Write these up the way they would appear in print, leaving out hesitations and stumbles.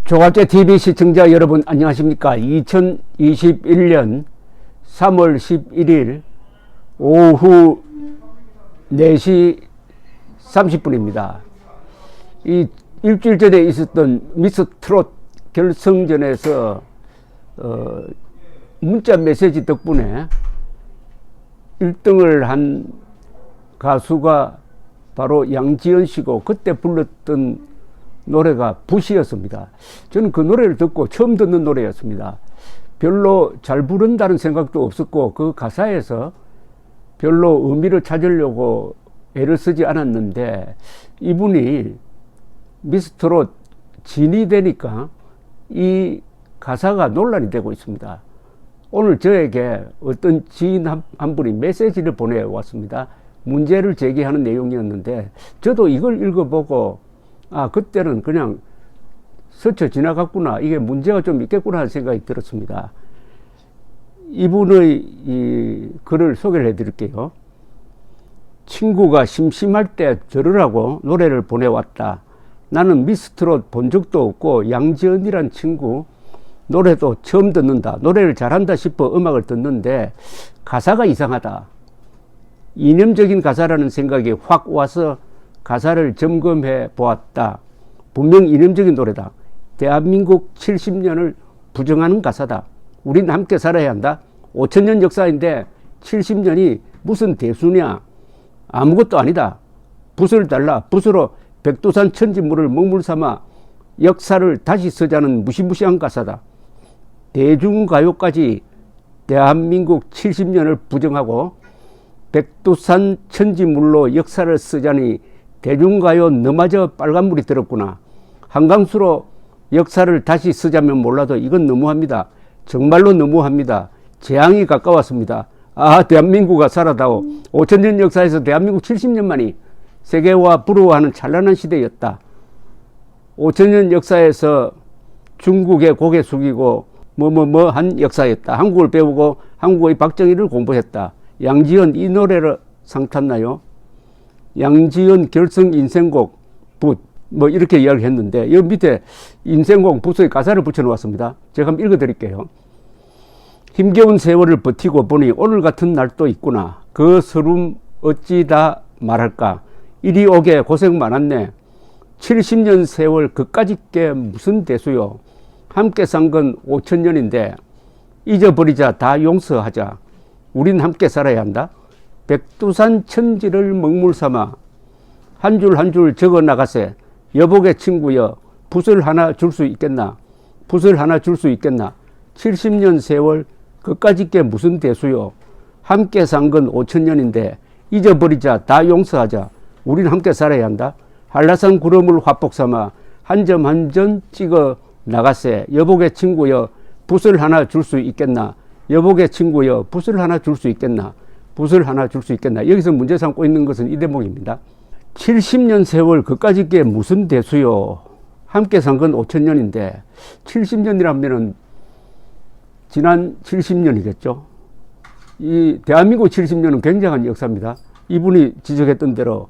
조갑제 TV 시청자 여러분 안녕하십니까. 2021년 3월 11일 오후 4시 30분입니다. 이 일주일 전에 있었던 미스 트롯 결승전에서 문자 메시지 덕분에 1등을 한 가수가 바로 양지연 씨고, 그때 불렀던 노래가 붓이었습니다. 저는 그 노래를 듣고 처음 듣는 노래였습니다. 별로 잘 부른다는 생각도 없었고, 그 가사에서 별로 의미를 찾으려고 애를 쓰지 않았는데, 이분이 미스트롯 진이 되니까 이 가사가 논란이 되고 있습니다. 오늘 저에게 어떤 지인 한 분이 메시지를 보내왔습니다. 문제를 제기하는 내용이었는데, 저도 이걸 읽어보고 그때는 그냥 스쳐 지나갔구나, 이게 문제가 좀 있겠구나 하는 생각이 들었습니다. 이분의 이 글을 소개를 해드릴게요. 친구가 심심할 때 들으라고 노래를 보내왔다. 나는 미스트롯 본 적도 없고 양지연이란 친구 노래도 처음 듣는다. 노래를 잘한다 싶어 음악을 듣는데 가사가 이상하다. 이념적인 가사라는 생각이 확 와서 가사를 점검해 보았다. 분명 이념적인 노래다. 대한민국 70년을 부정하는 가사다. 우린 함께 살아야 한다. 5천년 역사인데 70년이 무슨 대수냐. 아무것도 아니다. 붓을 달라. 붓으로 백두산 천지물을 먹물 삼아 역사를 다시 쓰자는 무시무시한 가사다. 대중가요까지 대한민국 70년을 부정하고 백두산 천지물로 역사를 쓰자니 대중가요 너마저 빨간물이 들었구나. 한강수로 역사를 다시 쓰자면 몰라도 이건 너무합니다. 정말로 너무합니다. 재앙이 가까웠습니다. 대한민국아 살아다오. 5천년 역사에서 대한민국 70년만이 세계와 부러워하는 찬란한 시대였다. 5천년 역사에서 중국에 고개 숙이고 한 역사였다. 한국을 배우고 한국의 박정희를 공부했다. 양지연 이 노래를 상 탔나요? 양지연 결승 인생곡 붓 이렇게 이야기했는데, 여기 밑에 인생곡 붓의 가사를 붙여놓았습니다. 제가 한번 읽어드릴게요. 힘겨운 세월을 버티고 보니 오늘 같은 날도 있구나. 그 서름 어찌 다 말할까. 이리 오게 고생 많았네. 70년 세월 그까짓 게 무슨 대수요. 함께 산 건 5천년인데 잊어버리자. 다 용서하자. 우린 함께 살아야 한다. 백두산 천지를 먹물 삼아 한 줄 한 줄 적어 나가세. 여복의 친구여, 붓을 하나 줄 수 있겠나. 붓을 하나 줄 수 있겠나. 70년 세월 그까짓 게 무슨 대수요. 함께 산 건 5천년인데 잊어버리자. 다 용서하자. 우린 함께 살아야 한다. 한라산 구름을 화폭 삼아 한 점 한 점 찍어 나가세. 여복의 친구여, 붓을 하나 줄 수 있겠나. 여복의 친구여, 붓을 하나 줄 수 있겠나. 붓을 하나 줄 수 있겠나. 여기서 문제 삼고 있는 것은 이 대목입니다. 70년 세월 그까짓 게 무슨 대수요. 함께 산 건 5천년인데 70년이라면 지난 70년이겠죠. 이 대한민국 70년은 굉장한 역사입니다. 이분이 지적했던 대로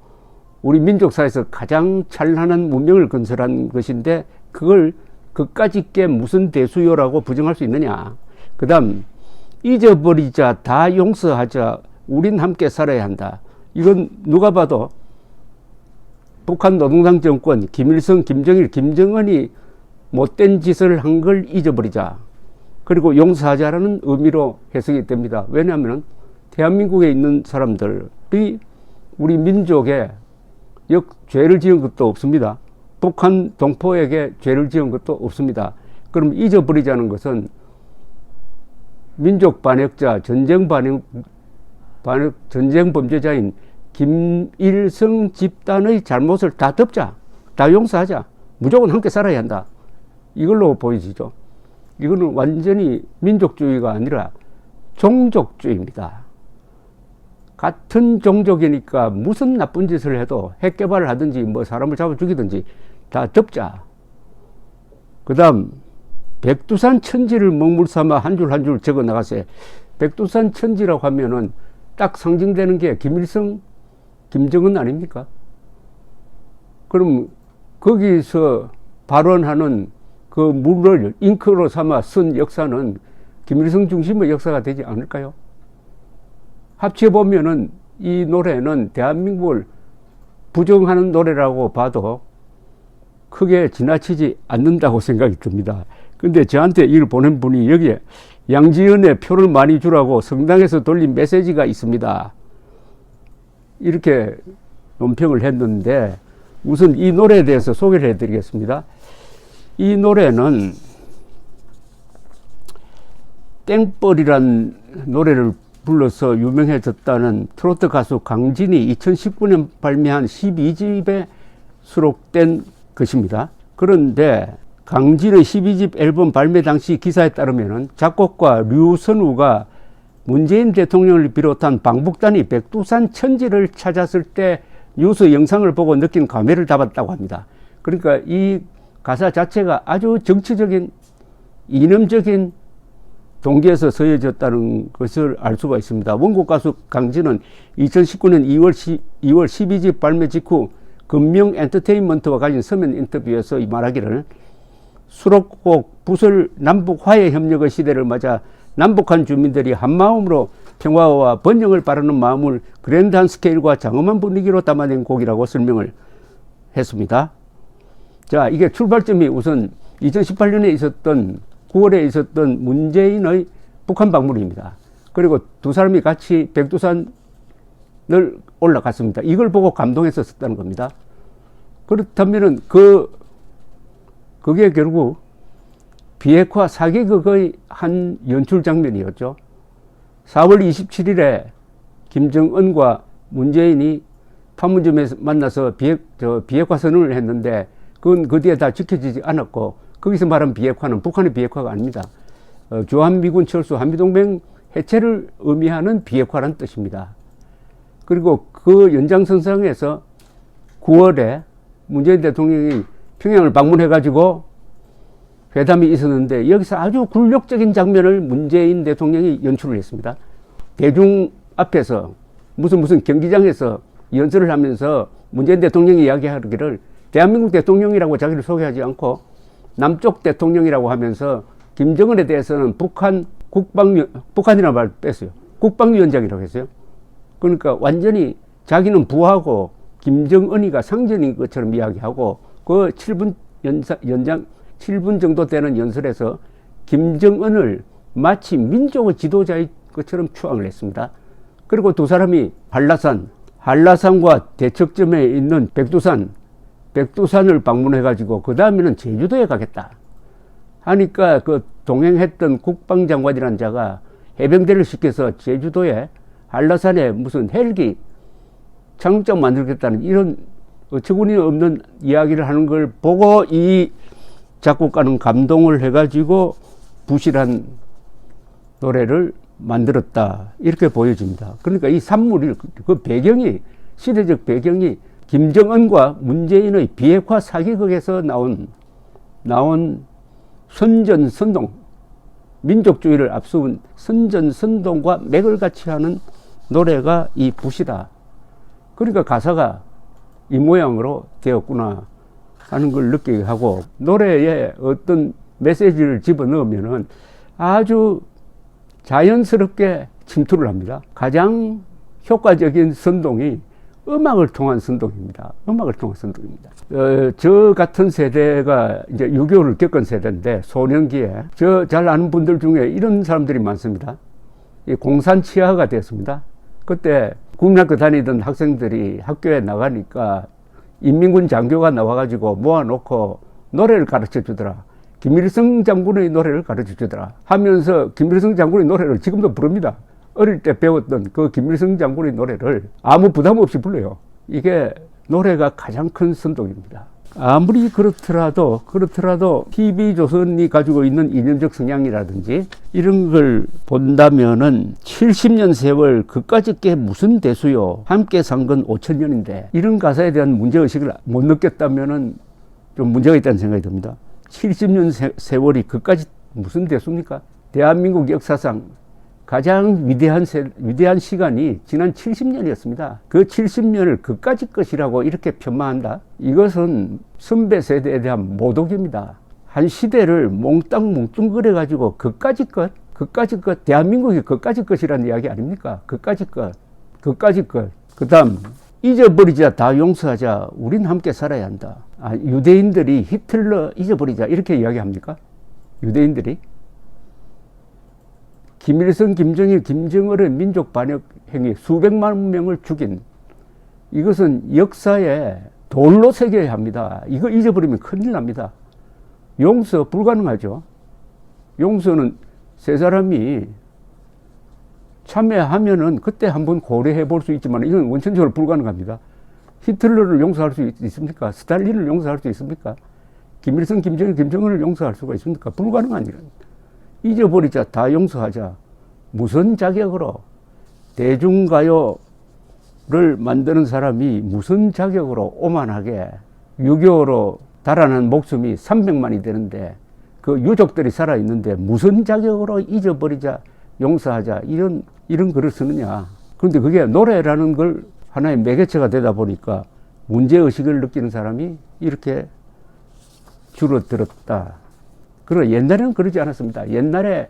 우리 민족사에서 가장 찬란한 문명을 건설한 것인데, 그걸 그까짓 게 무슨 대수요라고 부정할 수 있느냐. 그 다음 잊어버리자. 다 용서하자. 우린 함께 살아야 한다. 이건 누가 봐도 북한 노동당 정권, 김일성, 김정일, 김정은이 못된 짓을 한 걸 잊어버리자. 그리고 용서하자라는 의미로 해석이 됩니다. 왜냐하면 대한민국에 있는 사람들이 우리 민족에 죄를 지은 것도 없습니다. 북한 동포에게 죄를 지은 것도 없습니다. 그럼 잊어버리자는 것은 민족 반역자, 전쟁 범죄자인 김일성 집단의 잘못을 다 덮자. 다 용서하자. 무조건 함께 살아야 한다. 이걸로 보여지죠. 이거는 완전히 민족주의가 아니라 종족주의입니다. 같은 종족이니까 무슨 나쁜 짓을 해도 핵 개발을 하든지 사람을 잡아 죽이든지 다 덮자. 그 다음 백두산 천지를 먹물 삼아 한 줄 한 줄 적어 나가세. 백두산 천지라고 하면은 딱 상징되는 게 김일성, 김정은 아닙니까? 그럼 거기서 발언하는 그 물을 잉크로 삼아 쓴 역사는 김일성 중심의 역사가 되지 않을까요? 합쳐보면은 이 노래는 대한민국을 부정하는 노래라고 봐도 크게 지나치지 않는다고 생각이 듭니다. 근데 저한테 이걸 보낸 분이 여기에 양지연의 표를 많이 주라고 성당에서 돌린 메시지가 있습니다. 이렇게 논평을 했는데 우선 이 노래에 대해서 소개를 해드리겠습니다. 이 노래는 땡벌이란 노래를 불러서 유명해졌다는 트로트 가수 강진이 2019년 발매한 12집에 수록된 것입니다. 그런데 강진의 12집 앨범 발매 당시 기사에 따르면 작곡가 류선우가 문재인 대통령을 비롯한 방북단이 백두산 천지를 찾았을 때 뉴스 영상을 보고 느낀 감회를 담았다고 합니다. 그러니까 이 가사 자체가 아주 정치적인 이념적인 동기에서 서여졌다는 것을 알 수가 있습니다. 원곡 가수 강진은 2019년 2월 12집 발매 직후 금명 엔터테인먼트와 가진 서면 인터뷰에서 이 말하기를 수록곡 부설 남북 화해 협력의 시대를 맞아 남북한 주민들이 한마음으로 평화와 번영을 바라는 마음을 그랜드한 스케일과 장엄한 분위기로 담아낸 곡이라고 설명을 했습니다. 자, 이게 출발점이 우선 2018년에 있었던 9월에 있었던 문재인의 북한 방문입니다. 그리고 두 사람이 같이 백두산을 올라갔습니다. 이걸 보고 감동해서 썼다는 겁니다. 그렇다면은 그게 결국 비핵화 4개국의 한 연출 장면이었죠. 4월 27일에 김정은과 문재인이 판문점에서 만나서 비핵화 선언을 했는데 그건 그 뒤에 다 지켜지지 않았고 거기서 말한 비핵화는 북한의 비핵화가 아닙니다. 주한미군 철수 한미동맹 해체를 의미하는 비핵화란 뜻입니다. 그리고 그 연장선상에서 9월에 문재인 대통령이 평양을 방문해가지고 회담이 있었는데 여기서 아주 굴욕적인 장면을 문재인 대통령이 연출을 했습니다. 대중 앞에서 무슨 경기장에서 연설을 하면서 문재인 대통령이 이야기하기를 대한민국 대통령이라고 자기를 소개하지 않고 남쪽 대통령이라고 하면서 김정은에 대해서는 북한이라는 말 뺐어요. 국방위원장이라고 했어요. 그러니까 완전히 자기는 부하고 김정은이가 상전인 것처럼 이야기하고 그 7분 정도 되는 연설에서 김정은을 마치 민족의 지도자의 것처럼 추앙을 했습니다. 그리고 두 사람이 한라산과 대척점에 있는 백두산을 방문해가지고 그 다음에는 제주도에 가겠다 하니까 그 동행했던 국방장관이라는 자가 해병대를 시켜서 제주도에 한라산에 무슨 헬기 착륙장 만들겠다는 이런 어처구니 없는 이야기를 하는 걸 보고 이 작곡가는 감동을 해가지고 부실한 노래를 만들었다 이렇게 보여집니다. 그러니까 이 산물이 그 배경이 시대적 배경이 김정은과 문재인의 비핵화 4개국에서 나온 선전선동 민족주의를 앞세운 선전선동과 맥을 같이 하는 노래가 이 붓이다. 그러니까 가사가 이 모양으로 되었구나 하는 걸 느끼게 하고 노래에 어떤 메시지를 집어넣으면은 아주 자연스럽게 침투를 합니다. 가장 효과적인 선동이 음악을 통한 선동입니다. 저 같은 세대가 이제 6.25를 겪은 세대인데 소년기에 저 잘 아는 분들 중에 이런 사람들이 많습니다. 공산 치하가 됐습니다. 그때 국민학교 다니던 학생들이 학교에 나가니까 인민군 장교가 나와가지고 모아놓고 노래를 가르쳐 주더라. 김일성 장군의 노래를 가르쳐 주더라 하면서 김일성 장군의 노래를 지금도 부릅니다. 어릴 때 배웠던 그 김일성 장군의 노래를 아무 부담 없이 불러요. 이게 노래가 가장 큰 선동입니다. 아무리 그렇더라도 TV조선이 가지고 있는 이념적 성향이라든지 이런 걸 본다면은 70년 세월 그까짓 게 무슨 대수요. 함께 산 건 5,000년인데 이런 가사에 대한 문제의식을 못 느꼈다면은 좀 문제가 있다는 생각이 듭니다. 70년 세월이 그까짓 무슨 대수입니까? 대한민국 역사상 가장 위대한 시간이 지난 70년이었습니다. 그 70년을 그까짓 것이라고 이렇게 폄하한다? 이것은 선배 세대에 대한 모독입니다. 한 시대를 몽땅 뭉뚱그려가지고 그까짓 것, 대한민국이 그까짓 것이라는 이야기 아닙니까? 그까짓 것. 그 다음, 잊어버리자, 다 용서하자, 우린 함께 살아야 한다. 유대인들이 히틀러 잊어버리자, 이렇게 이야기합니까? 유대인들이? 김일성, 김정일, 김정을의 민족 반역 행위 수백만 명을 죽인 이것은 역사에 돌로 새겨야 합니다. 이거 잊어버리면 큰일 납니다. 용서 불가능하죠. 용서는 세 사람이 참여하면은 그때 한번 고려해 볼 수 있지만 이건 원천적으로 불가능합니다. 히틀러를 용서할 수 있습니까? 스탈린을 용서할 수 있습니까? 김일성, 김정일, 김정은을 용서할 수가 있습니까? 불가능한 일은. 잊어버리자, 다 용서하자. 무슨 자격으로 대중가요를 만드는 사람이 무슨 자격으로 오만하게 6.25로 달아난 목숨이 300만이 되는데 그 유족들이 살아있는데 무슨 자격으로 잊어버리자, 용서하자 이런 글을 쓰느냐. 그런데 그게 노래라는 걸 하나의 매개체가 되다 보니까 문제의식을 느끼는 사람이 이렇게 줄어들었다. 그러나 옛날에는 그러지 않았습니다. 옛날에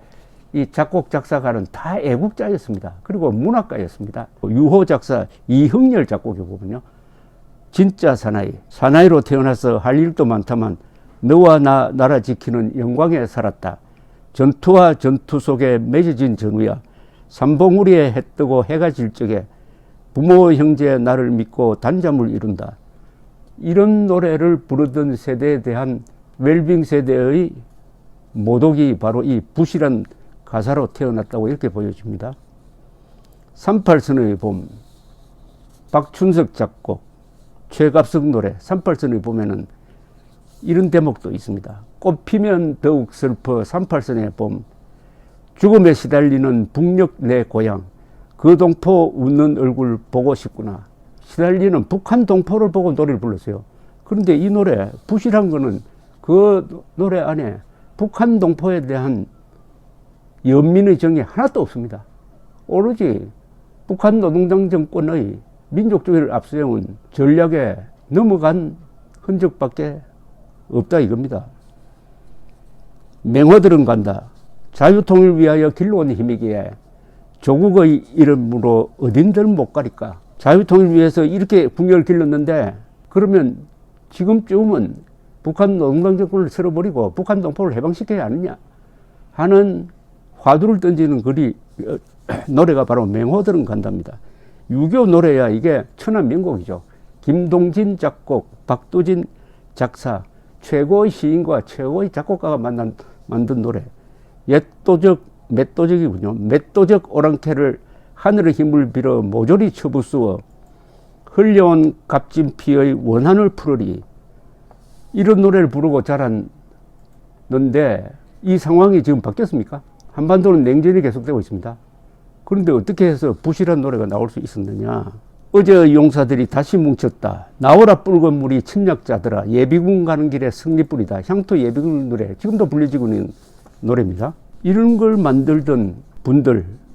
이 작곡 작사가는 다 애국자였습니다. 그리고 문학가였습니다. 유호 작사 이흥렬 작곡에 보면요, 진짜 사나이로 태어나서 할 일도 많다만 너와 나 나라 지키는 영광에 살았다. 전투와 전투 속에 맺어진 전우야. 삼봉우리에 해 뜨고 해가 질 적에 부모 형제 나를 믿고 단잠을 이룬다. 이런 노래를 부르던 세대에 대한 웰빙 세대의 모독이 바로 이 부실한 가사로 태어났다고 이렇게 보여집니다. 38선의 봄, 박춘석 작곡, 최갑석 노래. 38선의 봄에는 이런 대목도 있습니다. 꽃 피면 더욱 슬퍼 38선의 봄, 죽음에 시달리는 북녘 내 고향, 그 동포 웃는 얼굴 보고 싶구나. 시달리는 북한 동포를 보고 노래를 불렀어요. 그런데 이 노래, 부실한 거는 그 노래 안에 북한 동포에 대한 연민의 정이 하나도 없습니다. 오로지 북한 노동당 정권의 민족주의를 앞세운 전략에 넘어간 흔적밖에 없다 이겁니다. 맹호들은 간다. 자유통일 위하여 길러온 힘이기에 조국의 이름으로 어딘들 못 가릴까. 자유통일 위해서 이렇게 국력을 길렀는데 그러면 지금쯤은 북한 노동당 정권을 쓸어버리고 북한 동포를 해방시켜야 하느냐 하는 화두를 던지는 글이 노래가 바로 맹호들은 간답니다. 6.25 노래야 이게 천하명곡이죠. 김동진 작곡, 박두진 작사, 최고의 시인과 최고의 작곡가가 만든 노래. 맷도적이군요. 맷도적 오랑캐를 하늘의 힘을 빌어 모조리 쳐부수어 흘려온 값진 피의 원한을 풀으리. 이런 노래를 부르고 자랐는데 이 상황이 지금 바뀌었습니까? 한반도는 냉전이 계속되고 있습니다. 그런데 어떻게 해서 부실한 노래가 나올 수 있었느냐. 어제의 용사들이 다시 뭉쳤다. 나오라 붉은 물이 침략자들아. 예비군 가는 길에 승리불이다. 향토 예비군 노래. 지금도 불려지고 있는 노래입니다. 이런 걸 만들던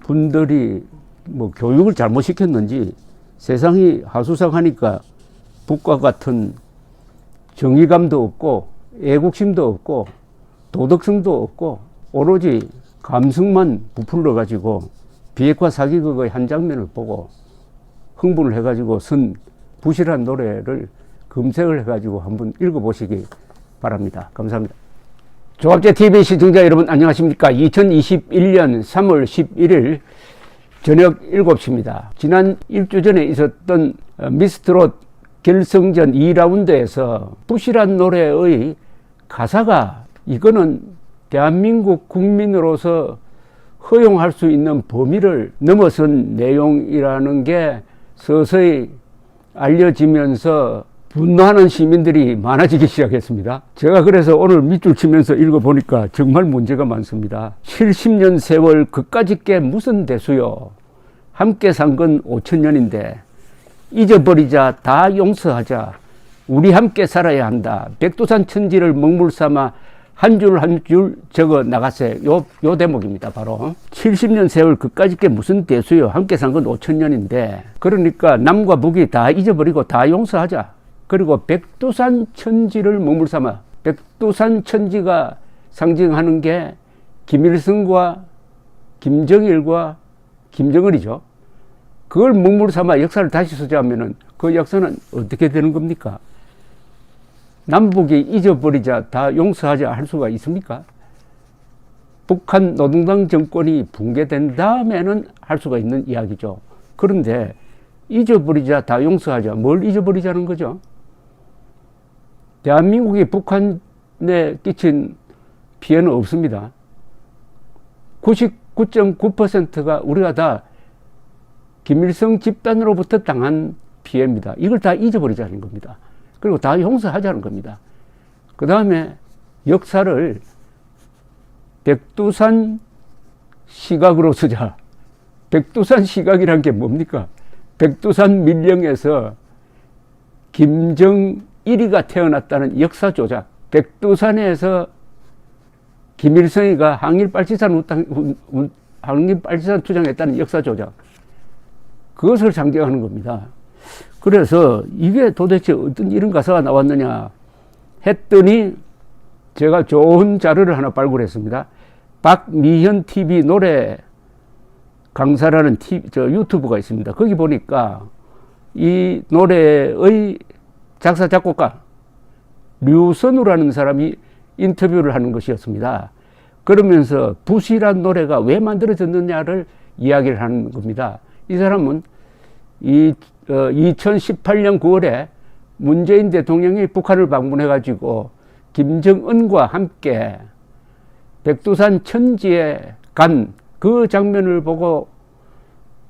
분들이 뭐 교육을 잘못 시켰는지 세상이 하수상하니까 북과 같은 정의감도 없고 애국심도 없고 도덕성도 없고 오로지 감성만 부풀러 가지고 비핵화 사기극의 한 장면을 보고 흥분을 해가지고 쓴 부실한 노래를 검색을 해가지고 한번 읽어보시기 바랍니다. 감사합니다. 조갑제TV 시청자 여러분 안녕하십니까. 2021년 3월 11일 저녁 7시입니다. 지난 일주 전에 있었던 미스트롯 결승전 2라운드에서 부실한 노래의 가사가 이거는 대한민국 국민으로서 허용할 수 있는 범위를 넘어선 내용이라는 게 서서히 알려지면서 분노하는 시민들이 많아지기 시작했습니다. 제가 그래서 오늘 밑줄 치면서 읽어보니까 정말 문제가 많습니다. 70년 세월 그까짓 게 무슨 대수요. 함께 산 건 5천년인데 잊어버리자, 다 용서하자. 우리 함께 살아야 한다. 백두산 천지를 먹물 삼아 한 줄 한 줄 적어 나가세. 요 대목입니다. 바로 70년 세월 그까짓 게 무슨 대수요. 함께 산 건 5천년인데 그러니까 남과 북이 다 잊어버리고 다 용서하자. 그리고 백두산 천지를 먹물 삼아 백두산 천지가 상징하는 게 김일성과 김정일과 김정은이죠. 그걸 문물 삼아 역사를 다시 쓰자면은 그 역사는 어떻게 되는 겁니까? 남북이 잊어버리자 다 용서하자 할 수가 있습니까? 북한 노동당 정권이 붕괴된 다음에는 할 수가 있는 이야기죠. 그런데 잊어버리자 다 용서하자, 뭘 잊어버리자는 거죠? 대한민국이 북한에 끼친 피해는 없습니다. 99.9%가 우리가 다 김일성 집단으로부터 당한 피해입니다. 이걸 다 잊어버리자는 겁니다. 그리고 다 용서하자는 겁니다. 그 다음에 역사를 백두산 시각으로 쓰자. 백두산 시각이란 게 뭡니까? 백두산 밀령에서 김정일이가 태어났다는 역사 조작. 백두산에서 김일성이가 항일빨치산 투쟁했다는 역사 조작. 그것을 상징하는 겁니다. 그래서 이게 도대체 어떤 이런 가사가 나왔느냐 했더니 제가 좋은 자료를 하나 발굴했습니다. 박미현 TV 노래 강사라는 유튜브가 있습니다. 거기 보니까 이 노래의 작사 작곡가 류선우라는 사람이 인터뷰를 하는 것이었습니다. 그러면서 부실한 노래가 왜 만들어졌느냐를 이야기를 하는 겁니다. 이 사람은 2018년 9월에 문재인 대통령이 북한을 방문해 가지고 김정은과 함께 백두산 천지에 간 그 장면을 보고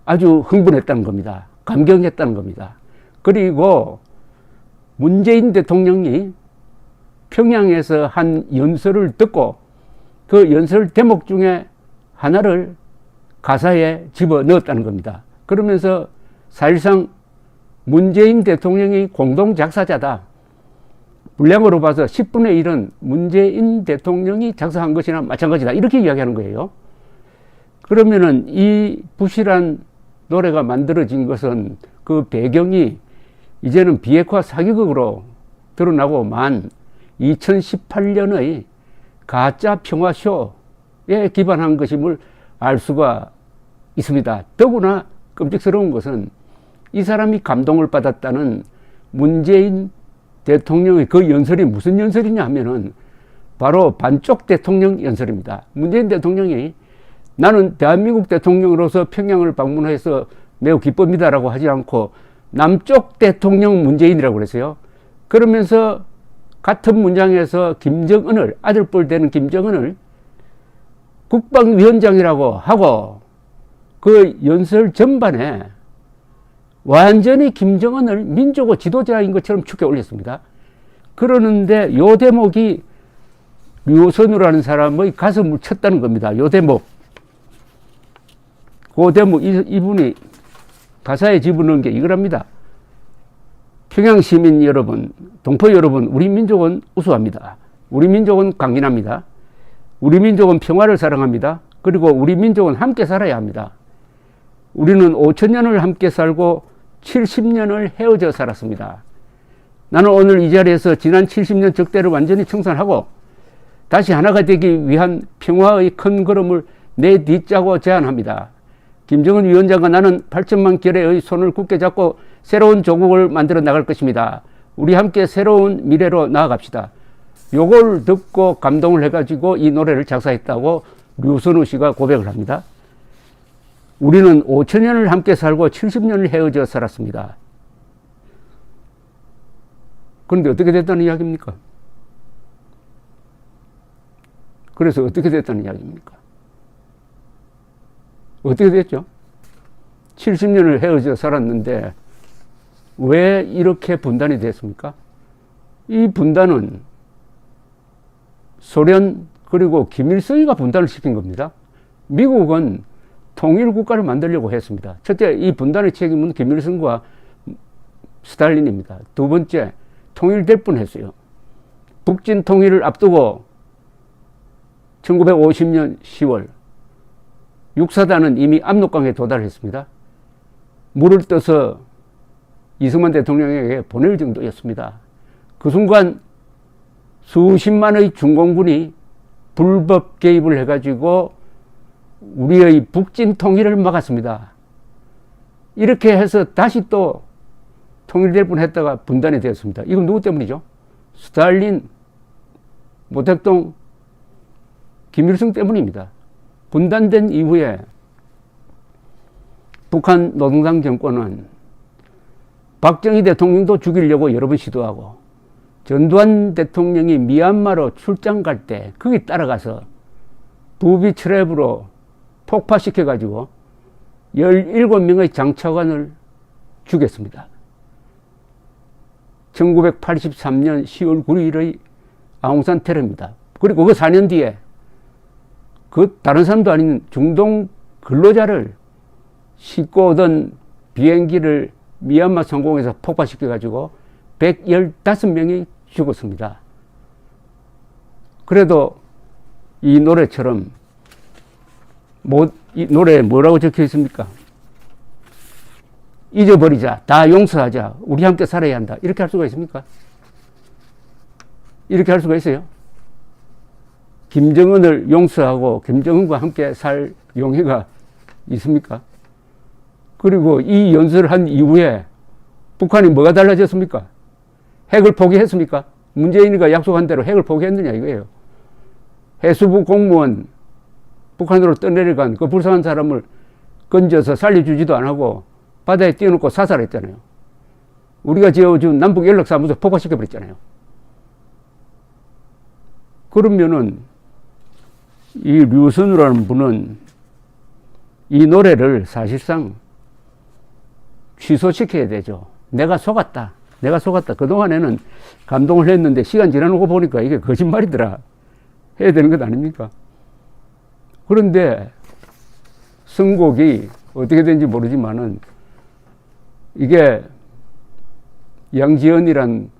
아주 흥분했다는 겁니다. 감격했다는 겁니다. 그리고 문재인 대통령이 평양에서 한 연설을 듣고 그 연설 대목 중에 하나를 가사에 집어넣었다는 겁니다. 그러면서 사실상 문재인 대통령이 공동 작사자다. 분량으로 봐서 10분의 1은 문재인 대통령이 작사한 것이나 마찬가지다. 이렇게 이야기하는 거예요. 그러면은 이 부실한 노래가 만들어진 것은 그 배경이 이제는 비핵화 사기극으로 드러나고만 2018년의 가짜 평화쇼에 기반한 것임을 알 수가 있습니다. 더구나 끔찍스러운 것은 이 사람이 감동을 받았다는 문재인 대통령의 그 연설이 무슨 연설이냐 하면은 바로 반쪽 대통령 연설입니다. 문재인 대통령이 나는 대한민국 대통령으로서 평양을 방문해서 매우 기쁩니다라고 하지 않고 남쪽 대통령 문재인이라고 그랬어요. 그러면서 같은 문장에서 김정은을, 아들뻘 되는 김정은을 국방위원장이라고 하고 그 연설 전반에 완전히 김정은을 민족의 지도자인 것처럼 축켜 올렸습니다. 그러는데 요 대목이 류선우라는 사람의 가슴을 쳤다는 겁니다. 요 대목. 그 대목, 이분이 가사에 집어넣은 게 이거랍니다. 평양 시민 여러분, 동포 여러분, 우리 민족은 우수합니다. 우리 민족은 강인합니다. 우리 민족은 평화를 사랑합니다. 그리고 우리 민족은 함께 살아야 합니다. 우리는 5,000년을 함께 살고 70년을 헤어져 살았습니다. 나는 오늘 이 자리에서 지난 70년 적대를 완전히 청산하고 다시 하나가 되기 위한 평화의 큰 걸음을 내딛자고 제안합니다. 김정은 위원장과 나는 8천만 결의의 손을 굳게 잡고 새로운 조국을 만들어 나갈 것입니다. 우리 함께 새로운 미래로 나아갑시다. 요걸 듣고 감동을 해가지고 이 노래를 작사했다고 류선우 씨가 고백을 합니다. 우리는 5,000년을 함께 살고 70년을 헤어져 살았습니다. 그런데 어떻게 됐다는 이야기입니까? 그래서 어떻게 됐다는 이야기입니까? 어떻게 됐죠? 70년을 헤어져 살았는데 왜 이렇게 분단이 됐습니까? 이 분단은 소련 그리고 김일성이가 분단을 시킨 겁니다. 미국은 통일국가를 만들려고 했습니다. 첫째, 이 분단의 책임은 김일성과 스탈린입니다. 두 번째, 통일될 뻔했어요. 북진 통일을 앞두고 1950년 10월 육사단은 이미 압록강에 도달했습니다. 물을 떠서 이승만 대통령에게 보낼 정도였습니다. 그 순간 수십만의 중공군이 불법 개입을 해가지고 우리의 북진 통일을 막았습니다. 이렇게 해서 다시 또 통일될 뻔했다가 분단이 되었습니다. 이건 누구 때문이죠? 스탈린, 모택동, 김일성 때문입니다. 분단된 이후에 북한 노동당 정권은 박정희 대통령도 죽이려고 여러 번 시도하고 전두환 대통령이 미얀마로 출장 갈 때 거기 따라가서 부비 트랩으로 폭파시켜가지고 17명의 장차관을 죽였습니다. 1983년 10월 9일의 아웅산 테러입니다. 그리고 그 4년 뒤에 그 다른 사람도 아닌 중동 근로자를 싣고 오던 비행기를 미얀마 상공에서 폭파시켜가지고 115명이 죽었습니다. 그래도 이 노래처럼 이 노래에 뭐라고 적혀 있습니까? 잊어버리자, 다 용서하자, 우리 함께 살아야 한다. 이렇게 할 수가 있습니까? 이렇게 할 수가 있어요? 김정은을 용서하고 김정은과 함께 살 용의가 있습니까? 그리고 이 연설을 한 이후에 북한이 뭐가 달라졌습니까? 핵을 포기했습니까? 문재인이가 약속한 대로 핵을 포기했느냐 이거예요. 해수부 공무원 북한으로 떠내려간 그 불쌍한 사람을 건져서 살려주지도 안 하고 바다에 띄워놓고 사살했잖아요. 우리가 지어준 남북연락사무소 폭파시켜버렸잖아요. 그러면은 이 류선우라는 분은 이 노래를 사실상 취소시켜야 되죠. 내가 속았다. 그동안에는 감동을 했는데 시간 지나고 보니까 이게 거짓말이더라. 해야 되는 것 아닙니까? 그런데 선곡이 어떻게 된지 모르지만은 이게 양지연이란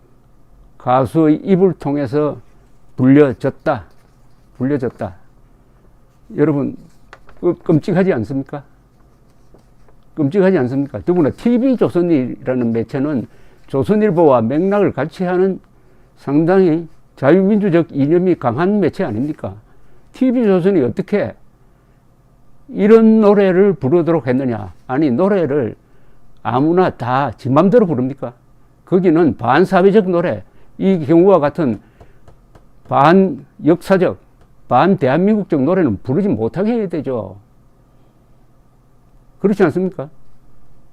가수의 입을 통해서 불려졌다. 여러분 끔찍하지 않습니까? 더구나 TV조선이라는 매체는 조선일보와 맥락을 같이 하는 상당히 자유민주적 이념이 강한 매체 아닙니까? TV조선이 어떻게 이런 노래를 부르도록 했느냐? 아니, 노래를 아무나 다 지 맘대로 부릅니까? 거기는 반사회적 노래, 이 경우와 같은 반역사적, 반대한민국적 노래는 부르지 못하게 해야 되죠. 그렇지 않습니까?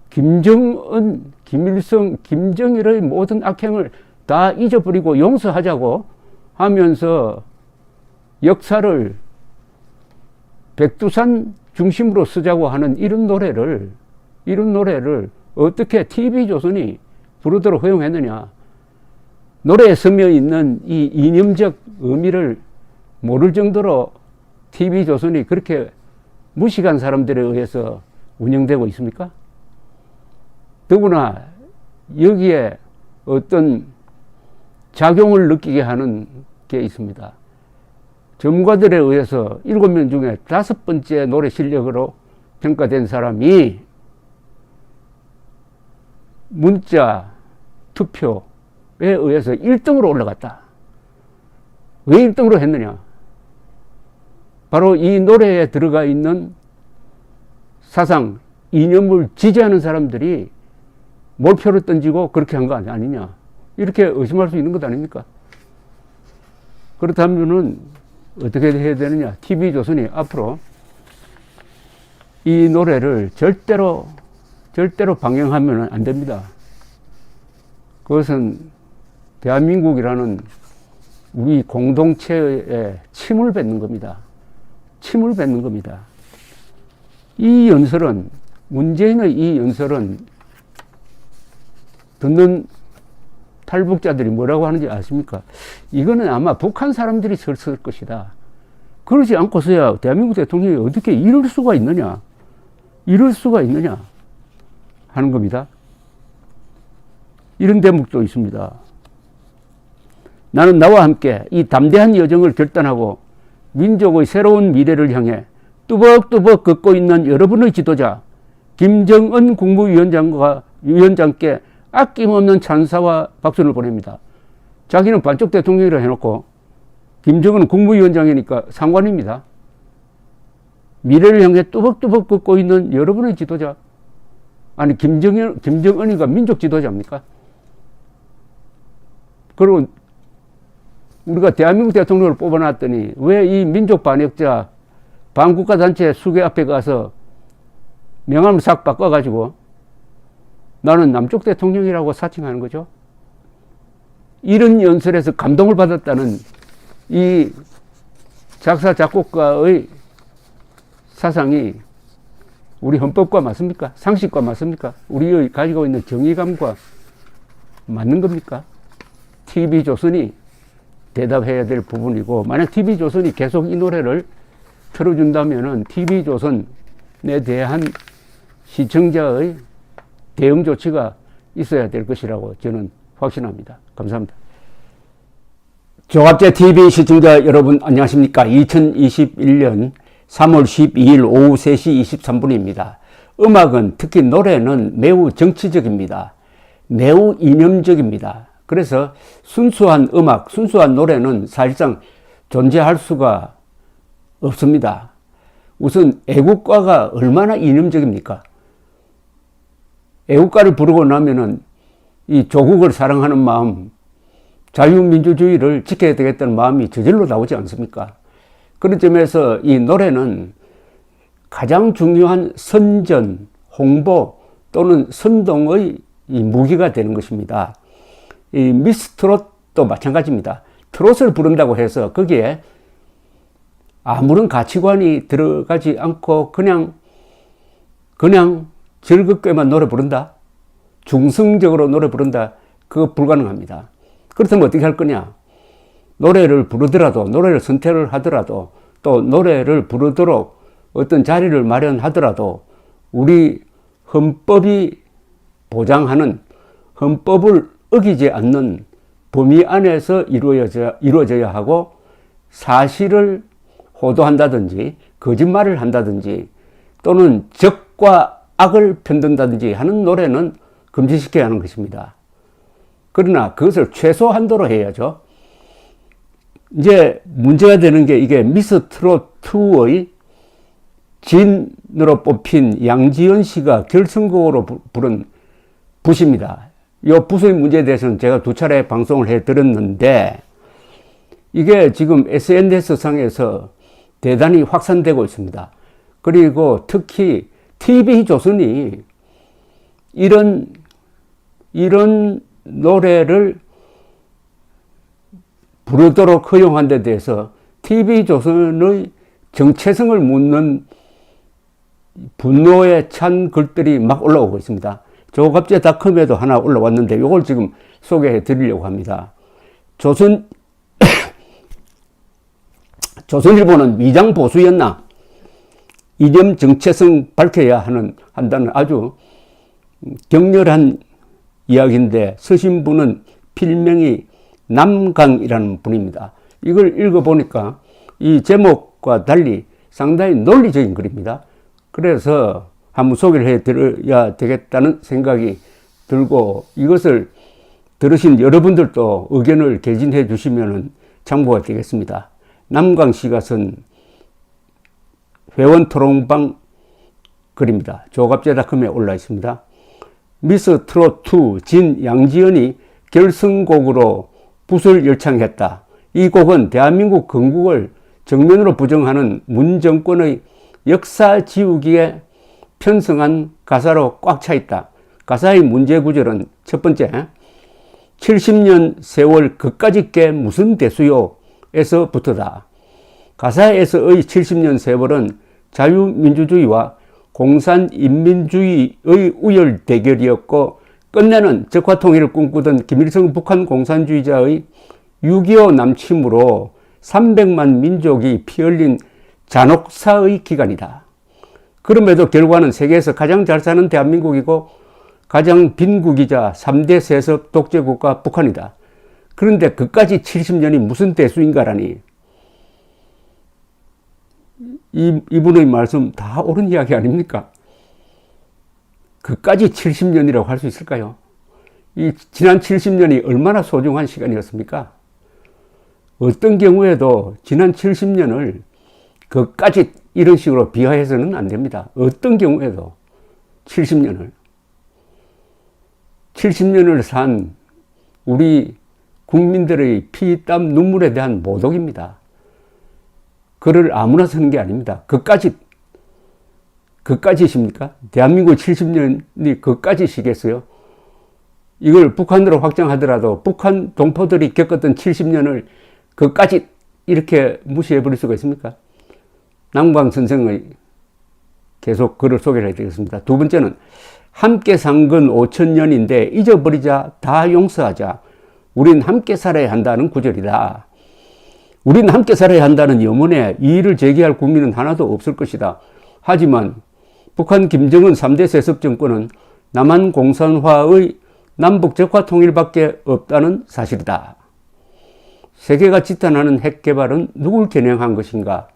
김정은, 김일성, 김정일의 모든 악행을 다 잊어버리고 용서하자고 하면서 역사를 백두산 중심으로 쓰자고 하는 이런 노래를 어떻게 TV조선이 부르도록 허용했느냐. 노래에 스며 있는 이 이념적 의미를 모를 정도로 TV조선이 그렇게 무식한 사람들에 의해서 운영되고 있습니까? 더구나 여기에 어떤 작용을 느끼게 하는 게 있습니다. 전문가들에 의해서 7명 중에 5번째 노래 실력으로 평가된 사람이 문자 투표에 의해서 1등으로 올라갔다. 왜 1등으로 했느냐? 바로 이 노래에 들어가 있는 사상, 이념을 지지하는 사람들이 몰표를 던지고 그렇게 한 거 아니냐. 이렇게 의심할 수 있는 것 아닙니까? 그렇다면은 어떻게 해야 되느냐. TV조선이 앞으로 이 노래를 절대로 방영하면 안 됩니다. 그것은 대한민국이라는 우리 공동체에 침을 뱉는 겁니다. 이 연설은, 문재인의 이 연설은 듣는 탈북자들이 뭐라고 하는지 아십니까? 이거는 아마 북한 사람들이 쓸 것이다. 그러지 않고서야 대한민국 대통령이 어떻게 이럴 수가 있느냐 하는 겁니다. 이런 대목도 있습니다. 나는 나와 함께 이 담대한 여정을 결단하고 민족의 새로운 미래를 향해 뚜벅뚜벅 걷고 있는 여러분의 지도자 김정은 국무위원장께 아낌없는 찬사와 박수를 보냅니다. 자기는 반쪽 대통령이라 해놓고 김정은은 국무위원장이니까 상관입니다. 미래를 향해 뚜벅뚜벅 걷고 있는 여러분의 지도자. 아니, 김정은이가 민족 지도자입니까? 그리고 우리가 대한민국 대통령을 뽑아놨더니 왜 이 민족 반역자 반국가단체 수계 앞에 가서 명함을 싹 바꿔가지고 나는 남쪽 대통령이라고 사칭하는 거죠? 이런 연설에서 감동을 받았다는 이 작사 작곡가의 사상이 우리 헌법과 맞습니까? 상식과 맞습니까? 우리의 가지고 있는 정의감과 맞는 겁니까? TV조선이 대답해야 될 부분이고, 만약 TV조선이 계속 이 노래를 틀어준다면은 TV조선에 대한 시청자의 대응 조치가 있어야 될 것이라고 저는 확신합니다. 감사합니다. 조갑제 TV 시청자 여러분 안녕하십니까? 2021년 3월 12일 오후 3시 23분입니다. 음악은, 특히 노래는 매우 정치적입니다. 매우 이념적입니다. 그래서 순수한 음악, 순수한 노래는 사실상 존재할 수가 없습니다. 우선 애국가가 얼마나 이념적입니까? 애국가를 부르고 나면은 이 조국을 사랑하는 마음, 자유민주주의를 지켜야 되겠다는 마음이 저절로 나오지 않습니까? 그런 점에서 이 노래는 가장 중요한 선전, 홍보 또는 선동의 이 무기가 되는 것입니다. 이 미스 트롯도 마찬가지입니다. 트롯을 부른다고 해서 거기에 아무런 가치관이 들어가지 않고 그냥 즐겁게만 노래 부른다? 중성적으로 노래 부른다? 그거 불가능합니다. 그렇다면 어떻게 할 거냐? 노래를 부르더라도, 노래를 선택을 하더라도, 또 노래를 부르도록 어떤 자리를 마련하더라도 우리 헌법이 보장하는, 헌법을 어기지 않는 범위 안에서 이루어져야 하고, 사실을 호도한다든지 거짓말을 한다든지 또는 적과 악을 편든다든지 하는 노래는 금지시켜야 하는 것입니다. 그러나 그것을 최소 한도로 해야죠. 이제 문제가 되는 게 이게 미스 트롯 2의 진으로 뽑힌 양지연 씨가 결승곡으로 부른 붓입니다. 이 붓의 문제에 대해서는 제가 2차례 방송을 해드렸는데, 이게 지금 SNS 상에서 대단히 확산되고 있습니다. 그리고 특히 TV조선이 이런 노래를 부르도록 허용한 데 대해서 TV조선의 정체성을 묻는 분노에 찬 글들이 막 올라오고 있습니다. 조갑제닷컴에도 하나 올라왔는데 이걸 지금 소개해 드리려고 합니다. 조선일보는 위장 보수였나? 이념 정체성 밝혀야 한다는 아주 격렬한 이야기인데, 쓰신 분은 필명이 남강이라는 분입니다. 이걸 읽어보니까 이 제목과 달리 상당히 논리적인 글입니다. 그래서 한번 소개를 해드려야 되겠다는 생각이 들고, 이것을 들으신 여러분들도 의견을 개진해 주시면 참고가 되겠습니다. 남강 씨가 쓴 회원 토론방 글입니다. 조갑제닷컴에 올라 있습니다. 미스 트롯 2 진 양지연이 결승곡으로 붓을 열창했다. 이 곡은 대한민국 건국을 정면으로 부정하는 문 정권의 역사 지우기에 편성한 가사로 꽉 차 있다. 가사의 문제 구절은 첫 번째, 70년 세월 그까짓 게 무슨 대수요? 에서부터다. 가사에서의 70년 세월은 자유민주주의와 공산인민주의의 우열 대결이었고, 끝내는 적화통일을 꿈꾸던 김일성 북한 공산주의자의 6.25 남침으로 300만 민족이 피 흘린 잔혹사의 기간이다. 그럼에도 결과는 세계에서 가장 잘 사는 대한민국이고 가장 빈국이자 3대 세습 독재국가 북한이다. 그런데 그까지 70년이 무슨 대수인가라니. 이분의 말씀 다 옳은 이야기 아닙니까? 그까지 70년이라고 할 수 있을까요? 이 지난 70년이 얼마나 소중한 시간이었습니까? 어떤 경우에도 지난 70년을 그까지 이런 식으로 비하해서는 안 됩니다. 어떤 경우에도 70년을 산 우리 국민들의 피, 땀, 눈물에 대한 모독입니다. 글을 아무나 쓰는 게 아닙니다. 그까지십니까? 대한민국 70년이 그까지시겠어요? 이걸 북한으로 확장하더라도 북한 동포들이 겪었던 70년을 그까지 이렇게 무시해버릴 수가 있습니까? 남광 선생의 계속 글을 소개를 해드리겠습니다. 두 번째는 함께 산 건 5,000년인데 잊어버리자, 다 용서하자. 우린 함께 살아야 한다는 구절이다. 우린 함께 살아야 한다는 염원에 이의를 제기할 국민은 하나도 없을 것이다. 하지만 북한 김정은 3대 세습 정권은 남한 공산화의 남북 적화 통일밖에 없다는 사실이다. 세계가 지탄하는 핵 개발은 누굴 겨냥한 것인가?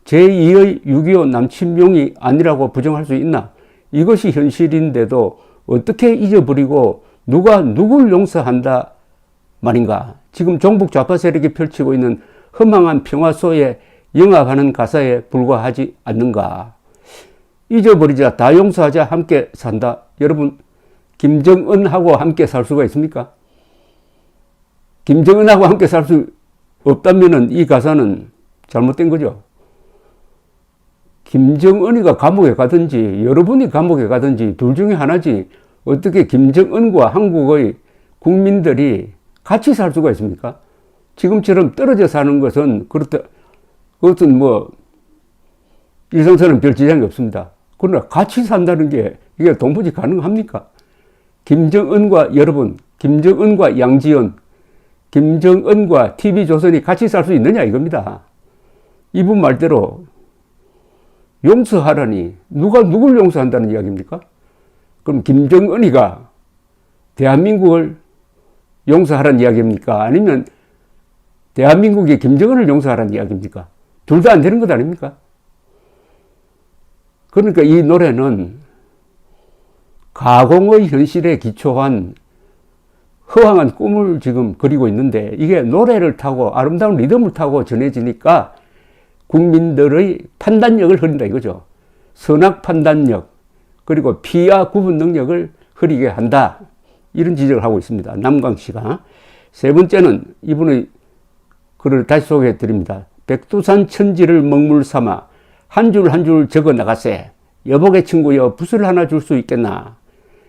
제2의 6.25 남침용이 아니라고 부정할 수 있나? 이것이 현실인데도 어떻게 잊어버리고 누가 누굴 용서한다 말인가? 지금 종북 좌파 세력이 펼치고 있는 허망한 평화소에 영합하는 가사에 불과하지 않는가? 잊어버리자, 다 용서하자, 함께 산다. 여러분, 김정은하고 함께 살 수가 있습니까? 김정은하고 함께 살 수 없다면 이 가사는 잘못된 거죠. 김정은이가 감옥에 가든지 여러분이 감옥에 가든지 둘 중에 하나지 어떻게 김정은과 한국의 국민들이 같이 살 수가 있습니까? 지금처럼 떨어져 사는 것은 그것은 뭐 일상생활은 별 지장이 없습니다. 그러나 같이 산다는 게 이게 동부지 가능합니까? 김정은과 여러분, 김정은과 양지연, 김정은과 TV조선이 같이 살 수 있느냐 이겁니다. 이분 말대로 용서하라니 누가 누굴 용서한다는 이야기입니까? 그럼 김정은이가 대한민국을 용서하라는 이야기입니까? 아니면 대한민국이 김정은을 용서하라는 이야기입니까? 둘 다 안 되는 것 아닙니까? 그러니까 이 노래는 가공의 현실에 기초한 허황한 꿈을 지금 그리고 있는데 이게 노래를 타고 아름다운 리듬을 타고 전해지니까 국민들의 판단력을 흐린다 이거죠. 선악 판단력 그리고 피와 구분 능력을 흐리게 한다. 이런 지적을 하고 있습니다. 남광씨가. 세 번째는 이분의 글을 다시 소개해 드립니다. 백두산 천지를 먹물 삼아 한 줄 한 줄 적어 나가세. 여복의 친구여 붓을 하나 줄 수 있겠나.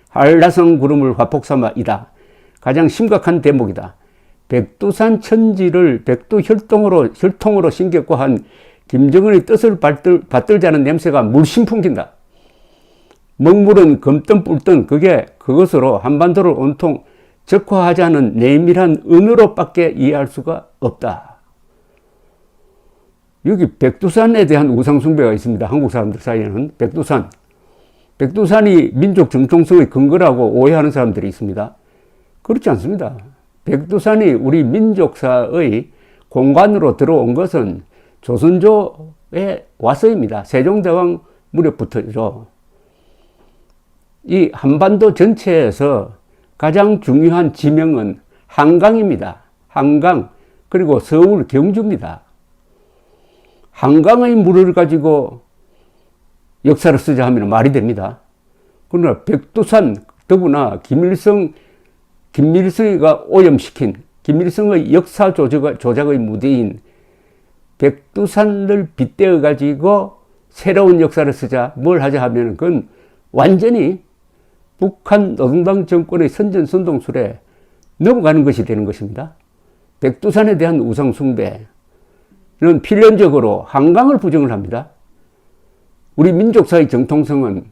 한라성 구름을 화폭 삼아 이다. 가장 심각한 대목이다. 백두산 천지를 백두 혈통으로 심겼고 한 김정은의 뜻을 받들자는 냄새가 물씬 풍긴다. 먹물은 검든 뿔든 그것으로 한반도를 온통 적화하자는 내밀한 은으로밖에 이해할 수가 없다. 여기 백두산에 대한 우상숭배가 있습니다. 한국 사람들 사이에는 백두산이 민족 정통성의 근거라고 오해하는 사람들이 있습니다. 그렇지 않습니다. 백두산이 우리 민족사의 공간으로 들어온 것은 조선조에 와서입니다. 세종대왕 무렵부터죠. 이 한반도 전체에서 가장 중요한 지명은 한강입니다. 한강 그리고 서울 경주입니다. 한강의 물을 가지고 역사를 쓰자 하면 말이 됩니다. 그러나 백두산 더구나 김일성이가 오염시킨 김일성의 역사 조작의 무대인 백두산을 빗대어 가지고 새로운 역사를 쓰자 뭘 하자 하면 그건 완전히 북한 노동당 정권의 선전선동술에 넘어가는 것이 되는 것입니다. 백두산에 대한 우상숭배는 필연적으로 한강을 부정을 합니다. 우리 민족사의 정통성은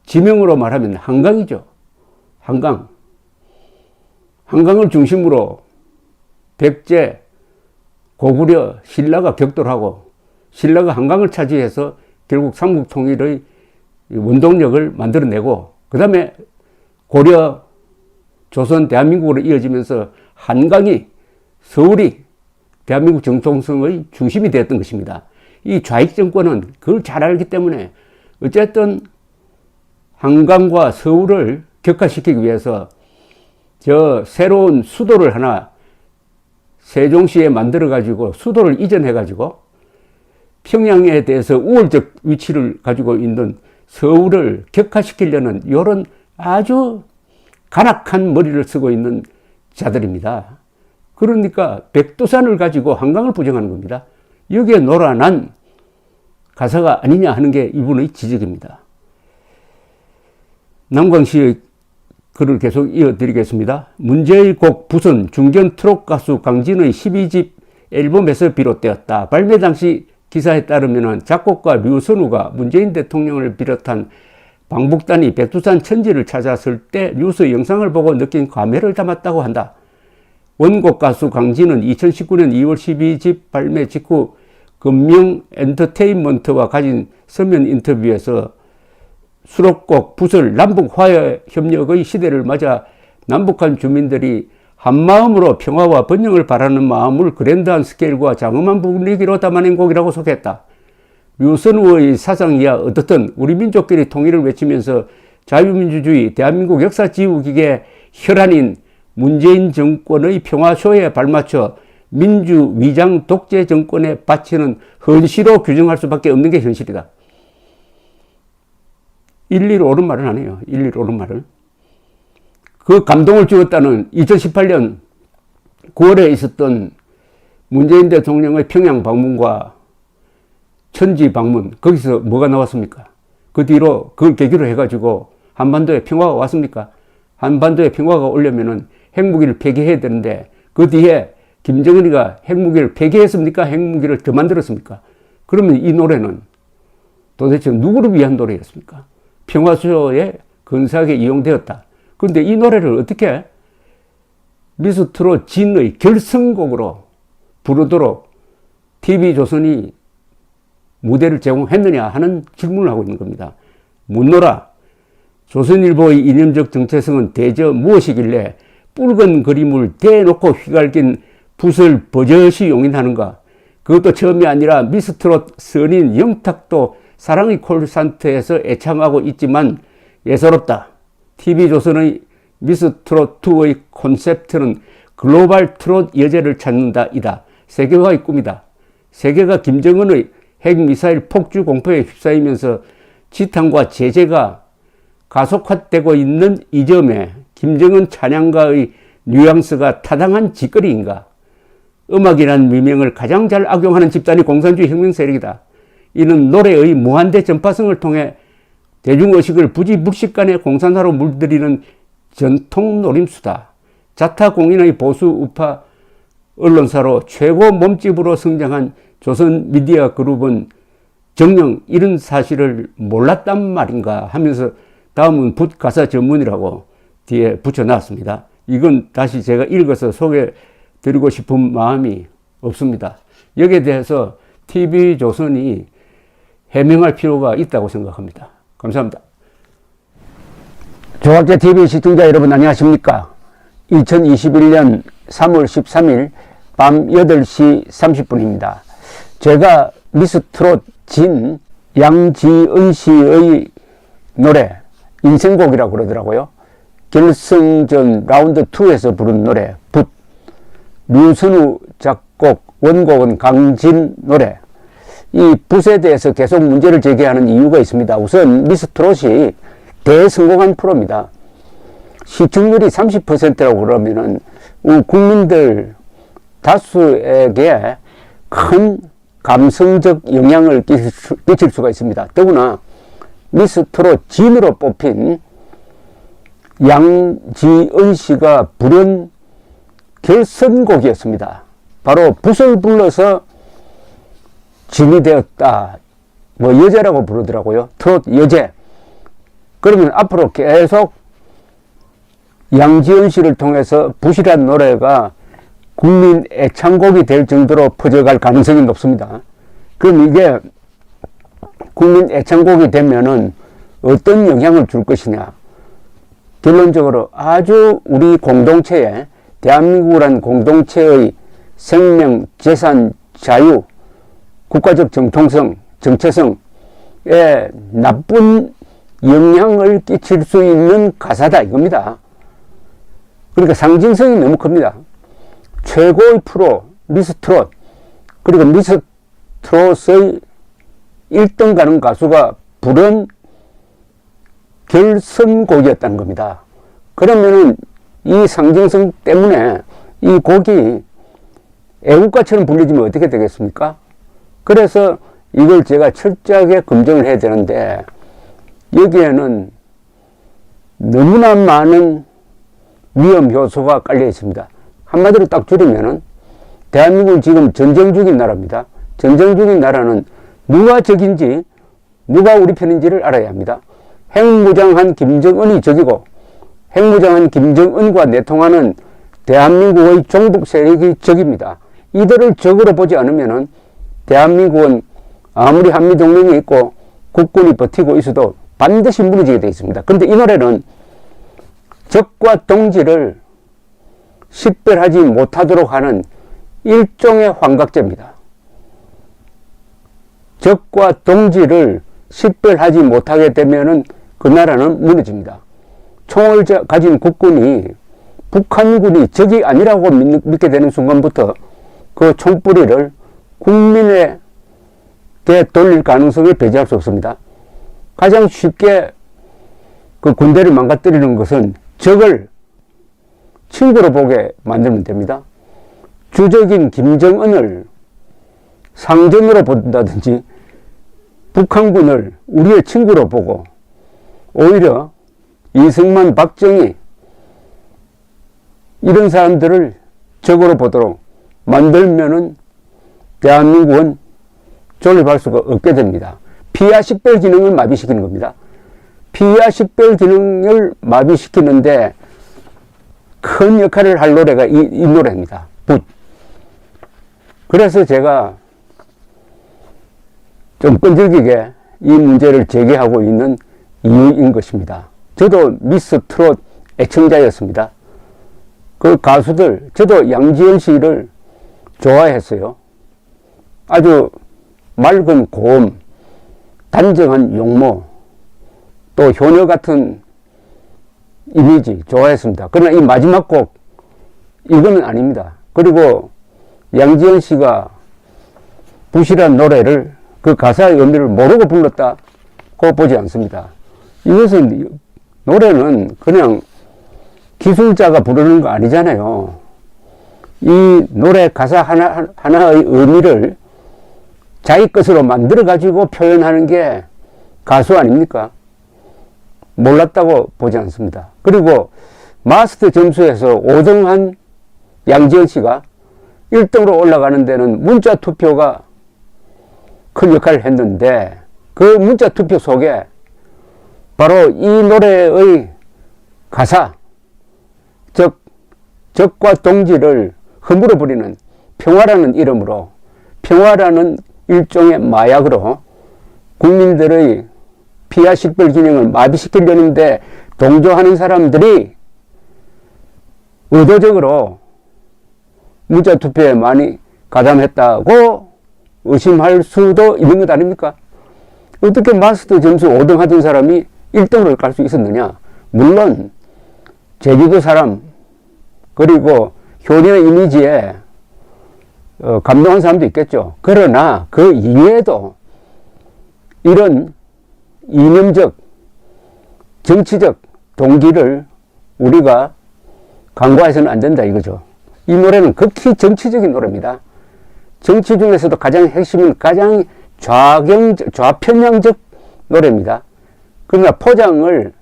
지명으로 말하면 한강이죠. 한강을 중심으로 백제, 고구려, 신라가 격돌하고 신라가 한강을 차지해서 결국 삼국통일의 원동력을 만들어내고 그 다음에 고려, 조선, 대한민국으로 이어지면서 한강이 서울이 대한민국 정통성의 중심이 되었던 것입니다. 이 좌익 정권은 그걸 잘 알기 때문에 어쨌든 한강과 서울을 격화시키기 위해서 저 새로운 수도를 하나 세종시에 만들어 가지고 수도를 이전해 가지고 평양에 대해서 우월적 위치를 가지고 있는 서울을 격화시키려는 이런 아주 간악한 머리를 쓰고 있는 자들입니다. 그러니까 백두산을 가지고 한강을 부정하는 겁니다. 여기에 놀아난 가사가 아니냐 하는 게 이분의 지적입니다. 남광시의 글을 계속 이어드리겠습니다. 문제의 곡 붓은 중견 트롯 가수 강진의 12집 앨범에서 비롯되었다. 발매 당시 기사에 따르면 작곡가 류선우가 문재인 대통령을 비롯한 방북단이 백두산 천지를 찾았을 때 뉴스 영상을 보고 느낀 감회를 담았다고 한다. 원곡 가수 강진은 2019년 2월 12집 발매 직후 금명 엔터테인먼트와 가진 서면 인터뷰에서 수록곡 붓을 남북 화해 협력의 시대를 맞아 남북한 주민들이 한마음으로 평화와 번영을 바라는 마음을 그랜드한 스케일과 장엄한 분위기로 담아낸 곡이라고 소개했다. 류선우의 사상이야 어떻든 우리 민족끼리 통일을 외치면서 자유민주주의 대한민국 역사 지우기의 혈안인 문재인 정권의 평화쇼에 발맞춰 민주 위장 독재 정권에 바치는 헌시로 규정할 수밖에 없는 게 현실이다. 일리로 옳은 말은 아니에요. 일리로 옳은 말을. 그 감동을 주었다는 2018년 9월에 있었던 문재인 대통령의 평양 방문과 천지 방문, 거기서 뭐가 나왔습니까? 그 뒤로 그걸 계기로 해가지고 한반도에 평화가 왔습니까? 한반도에 평화가 오려면은 핵무기를 폐기해야 되는데 그 뒤에 김정은이가 핵무기를 폐기했습니까? 핵무기를 더 만들었습니까? 그러면 이 노래는 도대체 누구를 위한 노래였습니까? 평화쇼에 근사하게 이용되었다. 그런데 이 노래를 어떻게 미스트롯 진의 결성곡으로 부르도록 TV조선이 무대를 제공했느냐 하는 질문을 하고 있는 겁니다. 묻노라. 조선일보의 이념적 정체성은 대저 무엇이길래 붉은 그림을 대놓고 휘갈긴 붓을 버젓이 용인하는가. 그것도 처음이 아니라 미스트롯 선인 영탁도 사랑의 콜센터에서 애창하고 있지만 예사롭다. TV조선의 미스트롯2의 콘셉트는 글로벌 트롯 여제를 찾는다 이다. 세계화의 꿈이다. 세계가 김정은의 핵미사일 폭주 공포에 휩싸이면서 지탄과 제재가 가속화되고 있는 이 점에 김정은 찬양가의 뉘앙스가 타당한 짓거리인가? 음악이란 미명을 가장 잘 악용하는 집단이 공산주의 혁명 세력이다. 이는 노래의 무한대 전파성을 통해 대중의식을 부지불식간에 공산화로 물들이는 전통 노림수다. 자타공인의 보수 우파 언론사로 최고 몸집으로 성장한 조선 미디어 그룹은 정녕 이런 사실을 몰랐단 말인가 하면서 다음은 붓 가사 전문이라고 뒤에 붙여놨습니다. 이건 다시 제가 읽어서 소개드리고 싶은 마음이 없습니다. 여기에 대해서 TV조선이 해명할 필요가 있다고 생각합니다. 감사합니다. 조각제TV 시청자 여러분 안녕하십니까? 2021년 3월 13일 밤 8시 30분입니다. 제가 미스트롯 진 양지은 씨의 노래 인생곡이라고 그러더라고요. 결승전 라운드 2에서 부른 노래 붓, 류선우 작곡, 원곡은 강진 노래. 이 붓에 대해서 계속 문제를 제기하는 이유가 있습니다. 우선 미스트롯이 대성공한 프로입니다. 시청률이 30%라고 그러면은 국민들 다수에게 큰 감성적 영향을 끼칠 수가 있습니다. 더구나 미스트롯 진으로 뽑힌 양지은 씨가 부른 결선곡이었습니다. 바로 붓을 불러서 진이 되었다. 뭐 여제라고 부르더라고요. 트롯 여제. 그러면 앞으로 계속 양지은 씨를 통해서 붓이란 노래가 국민 애창곡이 될 정도로 퍼져갈 가능성이 높습니다. 그럼 이게 국민 애창곡이 되면은 어떤 영향을 줄 것이냐. 결론적으로 아주 우리 공동체에, 대한민국이라는 공동체의 생명, 재산, 자유, 국가적 정통성, 정체성에 나쁜 영향을 끼칠 수 있는 가사다 이겁니다. 그러니까 상징성이 너무 큽니다. 최고의 프로, 미스 트롯, 그리고 미스 트롯의 1등 가는 가수가 부른 결선곡이었다는 겁니다. 그러면은 이 상징성 때문에 이 곡이 애국가처럼 불리지면 어떻게 되겠습니까? 그래서 이걸 제가 철저하게 검증을 해야 되는데, 여기에는 너무나 많은 위험 요소가 깔려 있습니다. 한마디로 딱 줄이면은, 대한민국은 지금 전쟁 중인 나라입니다. 전쟁 중인 나라는 누가 적인지, 누가 우리 편인지를 알아야 합니다. 핵무장한 김정은이 적이고, 핵무장한 김정은과 내통하는 대한민국의 종북 세력이 적입니다. 이들을 적으로 보지 않으면은 대한민국은 아무리 한미동맹이 있고 국군이 버티고 있어도 반드시 무너지게 되어 있습니다. 그런데 이 노래는 적과 동지를 식별하지 못하도록 하는 일종의 환각제입니다. 적과 동지를 식별하지 못하게 되면은 그 나라는 무너집니다. 총을 가진 국군이 북한군이 적이 아니라고 믿게 되는 순간부터 그 총뿌리를 국민에게 돌릴 가능성을 배제할 수 없습니다. 가장 쉽게 그 군대를 망가뜨리는 것은 적을 친구로 보게 만들면 됩니다. 주적인 김정은을 상전으로 본다든지 북한군을 우리의 친구로 보고 오히려 이승만, 박정희 이런 사람들을 적으로 보도록 만들면은 대한민국은 존립할 수가 없게 됩니다. 피하 식별 기능을 마비시키는 겁니다. 피하 식별 기능을 마비시키는데 큰 역할을 할 노래가 이 노래입니다. 붓. 그래서 제가 좀 끈질기게 이 문제를 제기하고 있는 이유인 것입니다. 저도 미스 트롯 애청자였습니다. 그 가수들, 저도 양지연 씨를 좋아했어요. 아주 맑은 고음, 단정한 용모, 또 효녀 같은 이미지 좋아했습니다. 그러나 이 마지막 곡, 이거는 아닙니다. 그리고 양지연 씨가 부실한 노래를 그 가사의 의미를 모르고 불렀다고 보지 않습니다. 이것은 노래는 그냥 기술자가 부르는 거 아니잖아요. 이 노래 가사 하나의 의미를 자기 것으로 만들어 가지고 표현하는 게 가수 아닙니까? 몰랐다고 보지 않습니다. 그리고 마스터 점수에서 5등한 양지연 씨가 1등으로 올라가는 데는 문자 투표가 큰 역할을 했는데, 그 문자 투표 속에 바로 이 노래의 가사, 즉 적과 동지를 허물어 버리는 평화라는 이름으로, 평화라는 일종의 마약으로 국민들의 피하 식별 기능을 마비시키려는데 동조하는 사람들이 의도적으로 문자 투표에 많이 가담했다고 의심할 수도 있는 것 아닙니까? 어떻게 마스터 점수 5등 하던 사람이 1등으로 갈 수 있었느냐? 물론 제주도 사람, 그리고 효녀 이미지에 감동한 사람도 있겠죠. 그러나 그 이외에도 이런 이념적, 정치적 동기를 우리가 간과해서는 안 된다 이거죠. 이 노래는 극히 정치적인 노래입니다. 정치 중에서도 가장 핵심은 가장 좌편향적 노래입니다. 그러나 포장을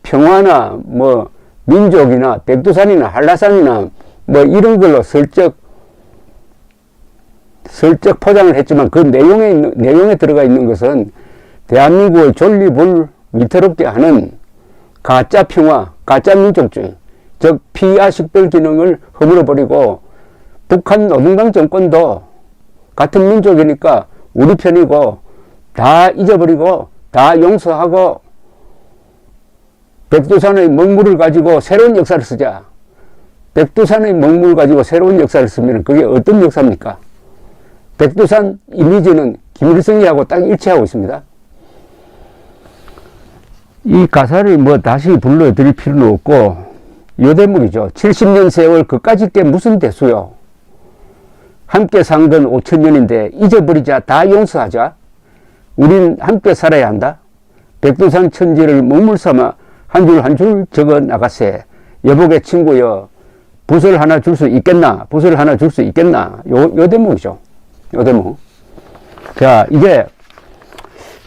평화나 뭐 민족이나 백두산이나 한라산이나 뭐 이런 걸로 슬쩍 포장을 했지만 그 내용에 들어가 있는 것은 대한민국의 존립을 위태롭게 하는 가짜 평화, 가짜 민족주의, 즉 피하 식별 기능을 허물어버리고 북한 노동당 정권도 같은 민족이니까 우리 편이고 다 잊어버리고 다 용서하고 백두산의 먹물을 가지고 새로운 역사를 쓰자. 백두산의 먹물을 가지고 새로운 역사를 쓰면 그게 어떤 역사입니까? 백두산 이미지는 김일성이하고 딱 일치하고 있습니다. 이 가사를 뭐 다시 불러드릴 필요는 없고, 요 대목이죠. 70년 세월 그까짓 게 무슨 대수요. 함께 산 건 5천년인데 잊어버리자, 다 용서하자. 우린 함께 살아야 한다. 백두산 천지를 몸을 삼아 한 줄 한 줄 적어 나가세. 여보게 친구여, 붓을 하나 줄 수 있겠나? 붓을 하나 줄 수 있겠나? 요 대목이죠. 요 대목. 자, 이게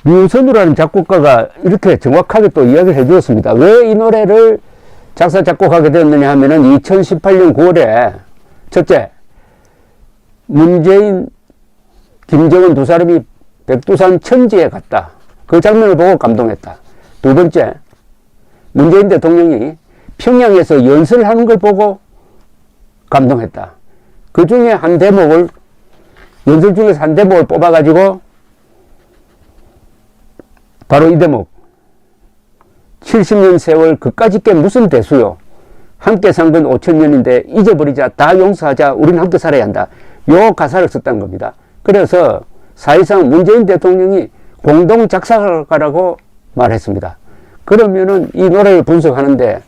류선우라는 작곡가가 이렇게 정확하게 또 이야기를 해 주었습니다. 왜 이 노래를 작사, 작곡하게 되었느냐 하면은 2018년 9월에 첫째, 문재인, 김정은 두 사람이 백두산 천지에 갔다. 그 장면을 보고 감동했다. 두 번째, 문재인 대통령이 평양에서 연설하는 걸 보고 감동했다. 그 중에 한 대목을, 연설 중에서 한 대목을 뽑아가지고 바로 이 대목. 70년 세월 그까짓 게 무슨 대수요. 함께 산 건 5천년인데 잊어버리자, 다 용서하자, 우리는 함께 살아야 한다. 요 가사를 썼다는 겁니다. 그래서 사실상 문재인 대통령이 공동 작사가라고 말했습니다. 그러면은 이 노래를 분석하는데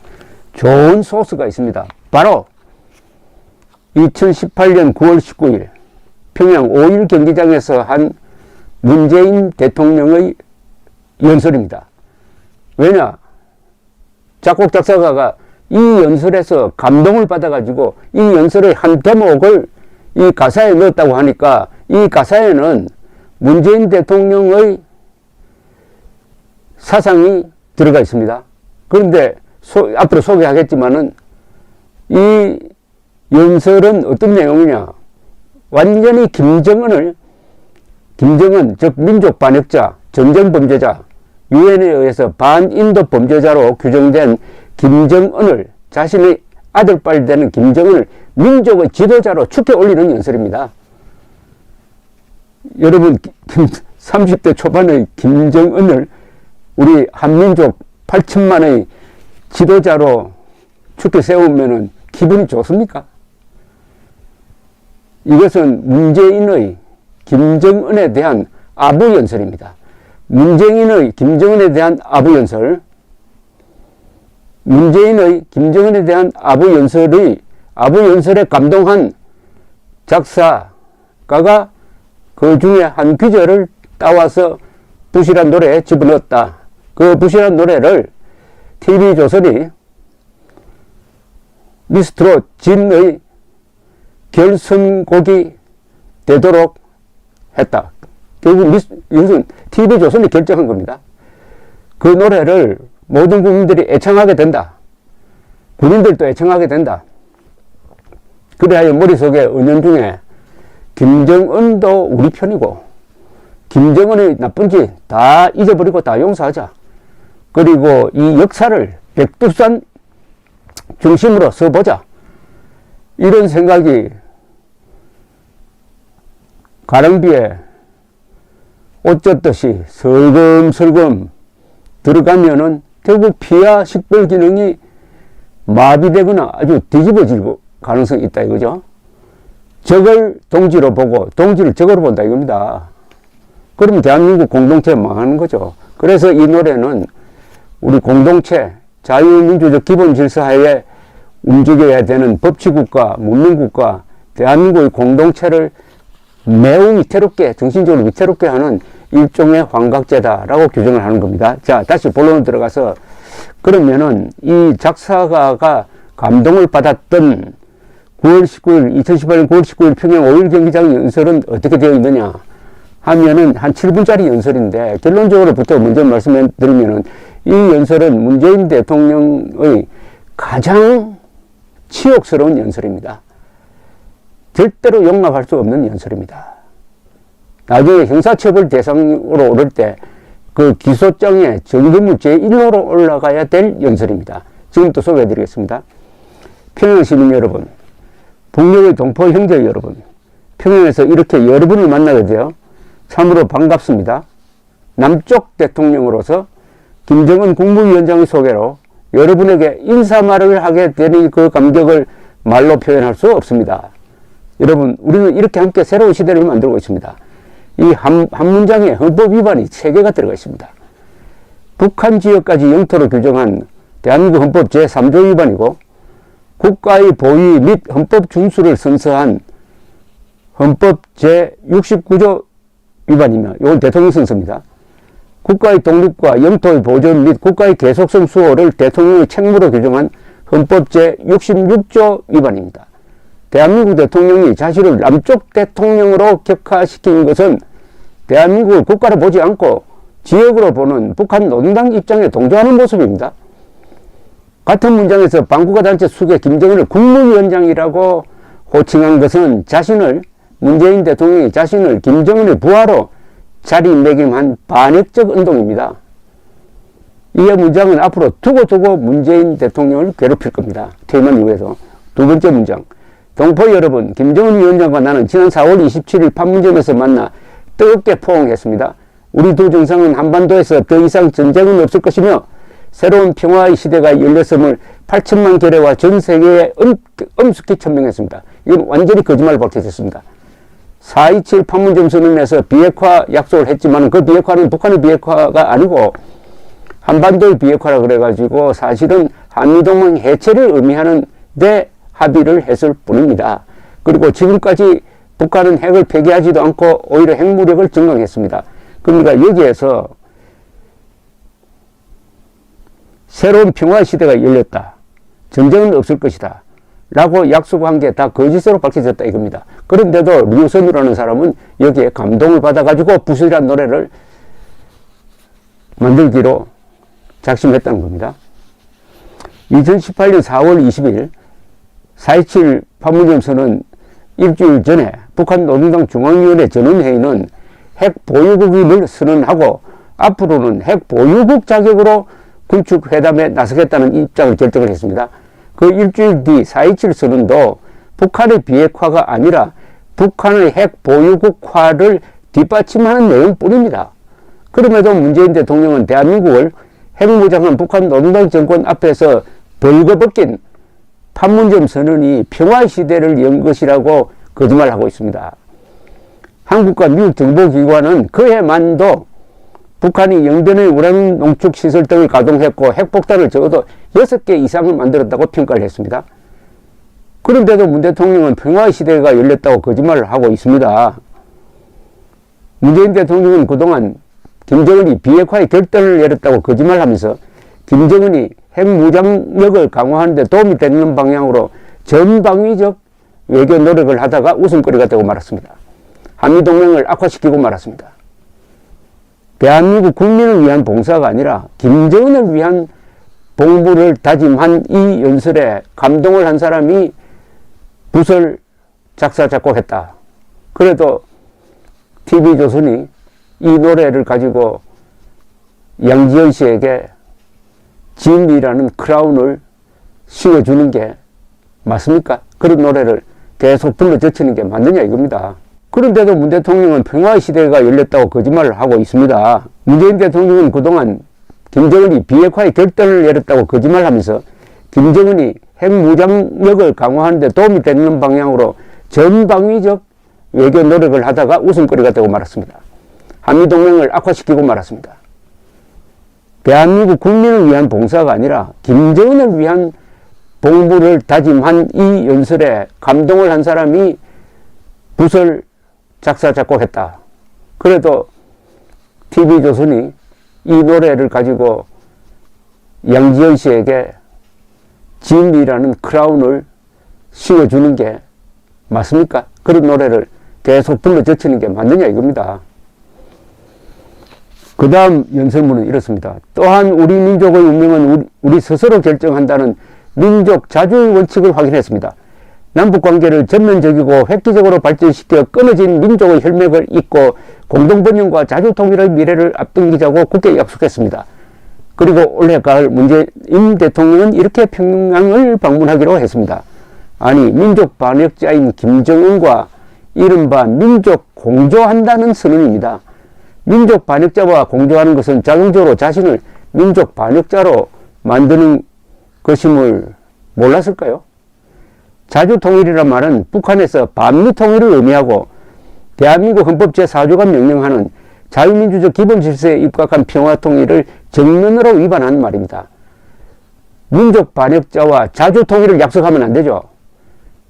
좋은 소스가 있습니다. 바로 2018년 9월 19일 평양 5.1 경기장에서 한 문재인 대통령의 연설입니다. 왜냐? 작곡 작사가가 이 연설에서 감동을 받아가지고 이 연설의 한 대목을 이 가사에 넣었다고 하니까 이 가사에는 문재인 대통령의 사상이 들어가 있습니다. 그런데 앞으로 소개하겠지만은 이 연설은 어떤 내용이냐? 완전히 김정은, 즉 민족 반역자, 전쟁 범죄자, 유엔에 의해서 반인도 범죄자로 규정된 김정은을, 자신의 아들빨 되는 김정은을 민족의 지도자로 축해 올리는 연설입니다. 여러분, 30대 초반의 김정은을 우리 한민족 8천만의 지도자로 축해 세우면은 기분이 좋습니까? 이것은 문재인의 김정은에 대한 아부 연설입니다. 문재인의 김정은에 대한 아부 연설, 문재인의 김정은에 대한 아부 연설에 감동한 작사가가 그 중에 한 구절을 따와서 붓이란 노래에 집어넣었다. 그 붓이란 노래를 TV조선이 미스트롯 진의 결선곡이 되도록 했다. 결국 이것은 TV조선이 결정한 겁니다. 그 노래를 모든 국민들이 애청하게 된다. 군인들도 애청하게 된다. 그래야 머릿속에 은연중에 김정은도 우리 편이고 김정은이 나쁜지 다 잊어버리고 다 용서하자. 그리고 이 역사를 백두산 중심으로 써보자. 이런 생각이 가랑비에 옷 젖듯이 슬금슬금 들어가면은 결국 피하 식별 기능이 마비되거나 아주 뒤집어질 가능성이 있다 이거죠. 적을 동지로 보고 동지를 적으로 본다 이겁니다. 그러면 대한민국 공동체 망하는 거죠. 그래서 이 노래는 우리 공동체, 자유민주적 기본 질서하에 움직여야 되는 법치국가, 문명국가, 대한민국의 공동체를 매우 위태롭게, 정신적으로 위태롭게 하는 일종의 환각제다라고 규정을 하는 겁니다. 자, 다시 본론으로 들어가서 그러면은 이 작사가가 감동을 받았던 2018년 9월 19일 평양 5.1 경기장 연설은 어떻게 되어 있느냐 하면은 한 7분짜리 연설인데 결론적으로부터 먼저 말씀해 드리면은 이 연설은 문재인 대통령의 가장 치욕스러운 연설입니다. 절대로 용납할 수 없는 연설입니다. 나중에 형사처벌 대상으로 오를 때 그 기소장에 정규물 제1호로 올라가야 될 연설입니다. 지금부터 소개해 드리겠습니다. 평양 시민 여러분, 북녘의 동포 형제 여러분, 평양에서 이렇게 여러분을 만나게 되어 참으로 반갑습니다. 남쪽 대통령으로서 김정은 국무위원장의 소개로 여러분에게 인사말을 하게 되는 그 감격을 말로 표현할 수 없습니다. 여러분, 우리는 이렇게 함께 새로운 시대를 만들고 있습니다. 이 한 문장에 헌법 위반이 3개가 들어가 있습니다. 북한 지역까지 영토로 규정한 대한민국 헌법 제3조 위반이고 국가의 보위 및 헌법 준수를 선서한 헌법 제69조 위반이며, 이건 대통령 선서입니다. 국가의 독립과 영토의 보존 및 국가의 계속성 수호를 대통령의 책무로 규정한 헌법 제66조 위반입니다. 대한민국 대통령이 자신을 남쪽 대통령으로 격하시킨 것은 대한민국을 국가로 보지 않고 지역으로 보는 북한 노동당 입장에 동조하는 모습입니다. 같은 문장에서 반국가 단체 수계 김정은을 국무위원장이라고 호칭한 것은 문재인 대통령이 자신을 김정은의 부하로 자리매김한 반역적 운동입니다. 이 문장은 앞으로 두고두고 문재인 대통령을 괴롭힐 겁니다. 퇴임한 이후에도. 두 번째 문장. 동포 여러분, 김정은 위원장과 나는 지난 4월 27일 판문점에서 만나 뜨겁게 포옹했습니다. 우리 두 정상은 한반도에서 더 이상 전쟁은 없을 것이며 새로운 평화의 시대가 열렸음을 8천만 결의와 전 세계에 엄숙히 천명했습니다. 이건 완전히 거짓말을 밝혀졌습니다. 4.27 판문점 선언에서 비핵화 약속을 했지만 그 비핵화는 북한의 비핵화가 아니고 한반도의 비핵화라 그래가지고 사실은 한미동맹 해체를 의미하는 데 합의를 했을 뿐입니다. 그리고 지금까지 북한은 핵을 폐기하지도 않고 오히려 핵무력을 증강했습니다. 그러니까 여기에서 새로운 평화 시대가 열렸다. 전쟁은 없을 것이다. 라고 약속한 게 다 거짓으로 밝혀졌다 이겁니다. 그런데도 류선우라는 사람은 여기에 감동을 받아가지고 부슬이라는 노래를 만들기로 작심했다는 겁니다. 2018년 4월 20일 4.27 판문점 선언 일주일 전에 북한 노동당 중앙위원회 전원회의는 핵 보유국임을 선언하고 앞으로는 핵 보유국 자격으로 군축 회담에 나서겠다는 입장을 결정을 했습니다. 그 일주일 뒤 4.27 선언도 북한의 비핵화가 아니라 북한의 핵 보유국화를 뒷받침하는 내용뿐입니다. 그럼에도 문재인 대통령은 대한민국을 핵무장한 북한 노동당 정권 앞에서 벌거벗긴 판문점 선언이 평화의 시대를 연 것이라고 거짓말하고 있습니다. 한국과 미국 정보기관은 그해 만도 북한이 영변의 우라늄 농축 시설 등을 가동했고 핵폭탄을 적어도 6개 이상을 만들었다고 평가를 했습니다. 그런데도 문 대통령은 평화의 시대가 열렸다고 거짓말을 하고 있습니다. 문재인 대통령은 그동안 김정은이 비핵화의 결단을 내렸다고 거짓말하면서 김정은이 핵무장력을 강화하는 데 도움이 되는 방향으로 전방위적 외교 노력을 하다가 웃음거리가 되고 말았습니다. 한미동맹을 악화시키고 말았습니다. 대한민국 국민을 위한 봉사가 아니라 김정은을 위한 복무를 다짐한 이 연설에 감동을 한 사람이 부설 작사 작곡했다. 그래도 TV조선이 이 노래를 가지고 양지연 씨에게 진리라는 크라운을 씌워주는 게 맞습니까? 그런 노래를 계속 불러젖히는 게 맞느냐 이겁니다. 그런데도 문 대통령은 평화의 시대가 열렸다고 거짓말을 하고 있습니다. 문재인 대통령은 그동안 김정은이 비핵화의 결단을 내렸다고 거짓말하면서 김정은이 핵무장력을 강화하는 데 도움이 되는 방향으로 전방위적 외교 노력을 하다가 웃음거리가 되고 말았습니다. 한미동맹을 악화시키고 말았습니다. 대한민국 국민을 위한 봉사가 아니라 김정은을 위한 복무를 다짐한 이 연설에 감동을 한 사람이 부설 작사 작곡했다. 그래도 TV조선이 이 노래를 가지고 양지연 씨에게 진리라는 크라운을 씌워주는 게 맞습니까? 그런 노래를 계속 불러젖히는 게 맞느냐 이겁니다. 그 다음 연설문은 이렇습니다. 또한 우리 민족의 운명은 우리 스스로 결정한다는 민족 자주의 원칙을 확인했습니다. 남북관계를 전면적이고 획기적으로 발전시켜 끊어진 민족의 혈맥을 잇고 공동번영과 자주통일의 미래를 앞당기자고 굳게 약속했습니다. 그리고 올해 가을 문재인 대통령은 이렇게 평양을 방문하기로 했습니다. 아니, 민족 반역자인 김정은과 이른바 민족 공조한다는 선언입니다. 민족 반역자와 공조하는 것은 자동적으로 자신을 민족 반역자로 만드는 것임을 몰랐을까요? 자주통일이란 말은 북한에서 반미통일을 의미하고 대한민국 헌법 제4조가 명령하는 자유민주적 기본질서에 입각한 평화통일을 정면으로 위반하는 말입니다. 민족 반역자와 자주 통일을 약속하면 안 되죠.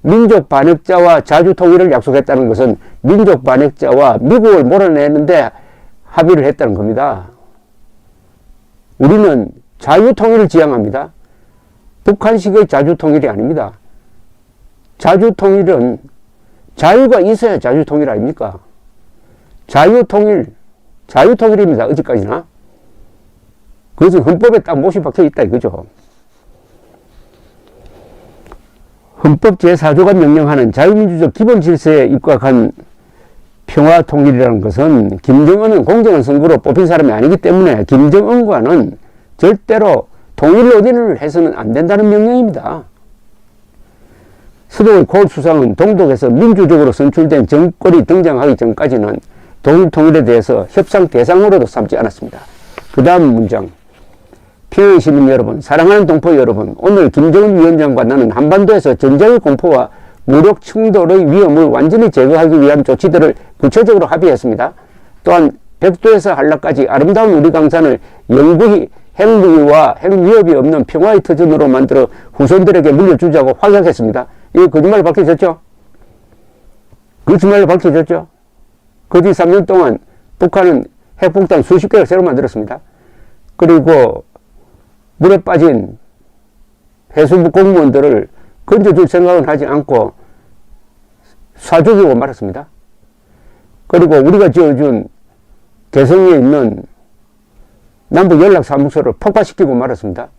민족 반역자와 자주 통일을 약속했다는 것은 민족 반역자와 미국을 몰아내는데 합의를 했다는 겁니다. 우리는 자유 통일을 지향합니다. 북한식의 자주 통일이 아닙니다. 자주 통일은 자유가 있어야 자주 통일 아닙니까? 자유 통일입니다. 어디까지나. 그것은 헌법에 딱 못이 박혀 있다 이거죠. 헌법 제4조가 명령하는 자유민주적 기본 질서에 입각한 평화 통일이라는 것은 김정은은 공정한 선거로 뽑힌 사람이 아니기 때문에 김정은과는 절대로 통일 의논을 해서는 안 된다는 명령입니다. 스노우 콜 수상은 동독에서 민주적으로 선출된 정권이 등장하기 전까지는 통일에 대해서 협상 대상으로도 삼지 않았습니다. 그 다음 문장. 평양 시민 여러분, 사랑하는 동포 여러분, 오늘 김정은 위원장과 나는 한반도에서 전쟁의 공포와 무력 충돌의 위험을 완전히 제거하기 위한 조치들을 구체적으로 합의했습니다. 또한 백도에서 한라까지 아름다운 우리 강산을 영구히 핵무기와 핵위협이 없는 평화의 터전으로 만들어 후손들에게 물려주자고 확약했습니다. 이거 거짓말로 밝혀졌죠? 거짓말로 밝혀졌죠? 그 뒤 3년 동안 북한은 핵폭탄 수십 개를 새로 만들었습니다. 그리고 물에 빠진 해수부 공무원들을 건져줄 생각은 하지 않고 쏴 죽이고 말았습니다. 그리고 우리가 지어준 개성에 있는 남북연락사무소를 폭파시키고 말았습니다.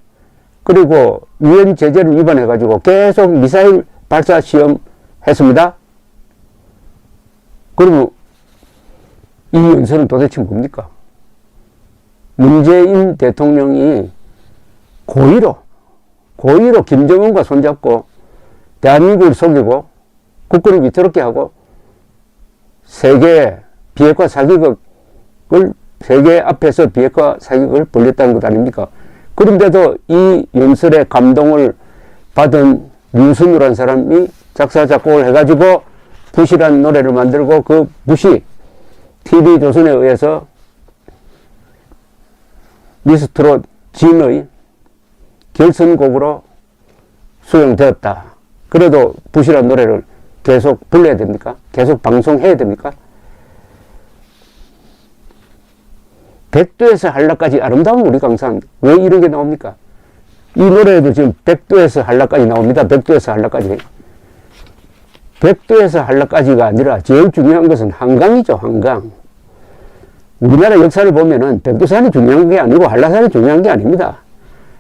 그리고 유엔 제재를 위반해가지고 계속 미사일 발사 시험 했습니다. 그러면 이 연설은 도대체 뭡니까? 문재인 대통령이 고의로 김정은과 손잡고 대한민국을 속이고 국권을 위태롭게 하고 세계 비핵화 사기극을 세계 앞에서 비핵화 사기극을 벌렸다는 것 아닙니까? 그런데도 이 연설에 감동을 받은 류순우라는 사람이 작사 작곡을 해가지고 부시라는 노래를 만들고 그 부시 TV조선에 의해서 미스트롯 진의 결선곡으로 수용되었다. 그래도 부시라는 노래를 계속 불러야 됩니까? 계속 방송해야 됩니까? 백도에서 한라까지 아름다운 우리 강산, 왜 이런 게 나옵니까? 이 노래에도 지금 백도에서 한라까지 나옵니다. 백도에서 한라까지. 백도에서 한라까지가 아니라 제일 중요한 것은 한강이죠. 한강. 우리나라 역사를 보면은 백두산이 중요한 게 아니고 한라산이 중요한 게 아닙니다.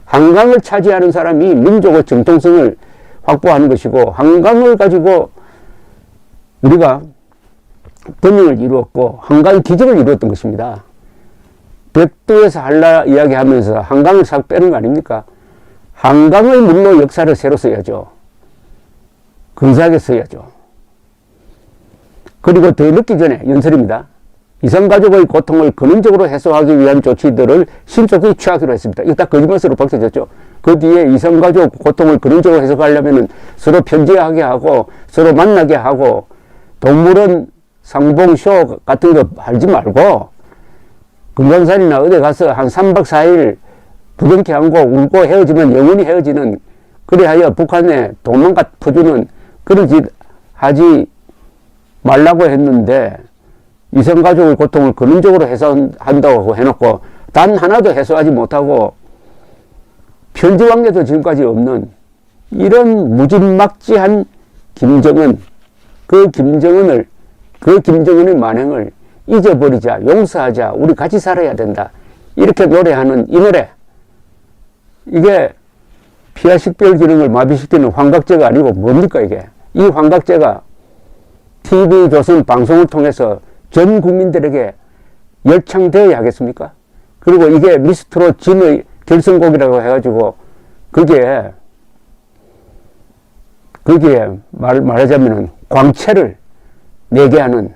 한강을 차지하는 사람이 민족의 정통성을 확보하는 것이고, 한강을 가지고 우리가 번영을 이루었고 한강 기적을 이루었던 것입니다. 백두에서 한라 이야기하면서 한강을 싹 빼는 거 아닙니까? 한강의 물로 역사를 새로 써야죠. 근사하게 써야죠. 그리고 더 늦기 전에 연설입니다. 이산가족의 고통을 근원적으로 해소하기 위한 조치들을 신속히 취하기로 했습니다. 이거 다 거짓말으로 밝혀졌죠. 그 뒤에 이산가족 고통을 근원적으로 해소하려면 서로 편지하게 하고 서로 만나게 하고 동물원 상봉쇼 같은 거 하지 말고 금강산이나 어디 가서 한 3박 4일 부둥켜 안고 울고 헤어지면 영원히 헤어지는, 그리하여 북한에 도망가 퍼주는 그런 짓 하지 말라고 했는데, 이성가족의 고통을 근원적으로 해소한다고 해놓고 단 하나도 해소하지 못하고 편지왕래도 지금까지 없는 이런 무진막지한 김정은, 그 김정은의 만행을 잊어버리자, 용서하자, 우리 같이 살아야 된다, 이렇게 노래하는 이 노래, 이게 피하 식별 기능을 마비시키는 환각제가 아니고 뭡니까 이게? 이 환각제가 TV조선 방송을 통해서 전 국민들에게 열창되어야 하겠습니까? 그리고 이게 미스트롯 진의 결선곡이라고 해가지고 거기에 말하자면은 광채를 내게 하는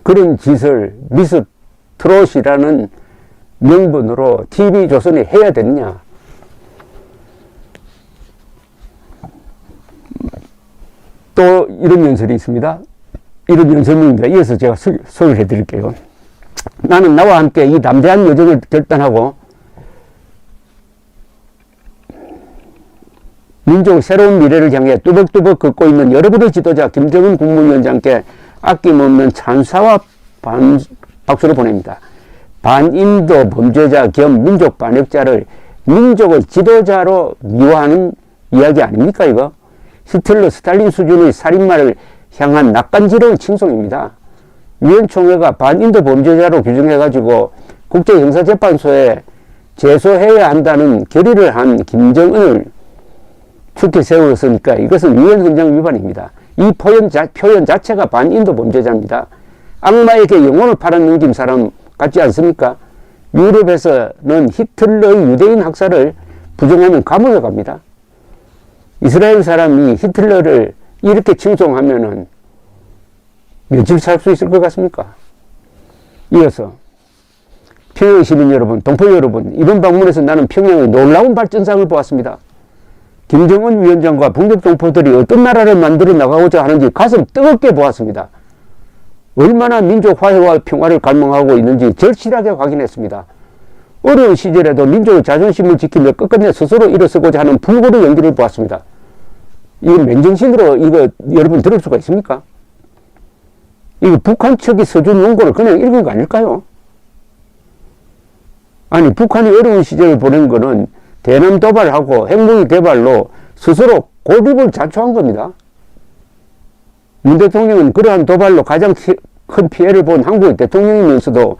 그런 짓을 미스트롯이라는 명분으로 TV조선이 해야 되느냐? 또 이런 연설이 있습니다. 이런 연설문입니다. 이어서 제가 소개를 해드릴게요. 나는 나와 함께 이 담대한 여정을 결단하고 민족의 새로운 미래를 향해 뚜벅뚜벅 걷고 있는 여러분의 지도자 김정은 국무위원장께 아낌없는 찬사와 박수를 보냅니다. 반인도 범죄자 겸 민족 반역자를 민족의 지도자로 미화하는 이야기 아닙니까 이거? 히틀러 스탈린 수준의 살인마를 향한 낯간지러운 칭송입니다. 유엔 총회가 반인도 범죄자로 규정해가지고 국제형사재판소에 제소해야 한다는 결의를 한 김정은을 축히 세웠으니까 이것은 유엔 헌장 위반입니다. 이 표현 자체가 반인도 범죄자입니다. 악마에게 영혼을 팔아넘긴 사람 같지 않습니까? 유럽에서는 히틀러의 유대인 학살을 부정하면 감옥에 갑니다. 이스라엘 사람이 히틀러를 이렇게 칭송하면은 며칠 살 수 있을 것 같습니까? 이어서 평양 시민 여러분, 동포 여러분, 이번 방문에서 나는 평양의 놀라운 발전상을 보았습니다. 김정은 위원장과 북녘 동포들이 어떤 나라를 만들어 나가고자 하는지 가슴 뜨겁게 보았습니다. 얼마나 민족 화해와 평화를 갈망하고 있는지 절실하게 확인했습니다. 어려운 시절에도 민족의 자존심을 지키며 끝끝내 스스로 일어서고자 하는 불굴의 연기를 보았습니다. 이거 맨정신으로 이거 여러분 들을 수가 있습니까? 이거 북한 측이 써준 원고를 그냥 읽은 거 아닐까요? 아니 북한이 어려운 시절을 보낸 거는 대남 도발하고 핵무기 개발로 스스로 고립을 자초한 겁니다. 문 대통령은 그러한 도발로 가장 큰 피해를 본 한국의 대통령이면서도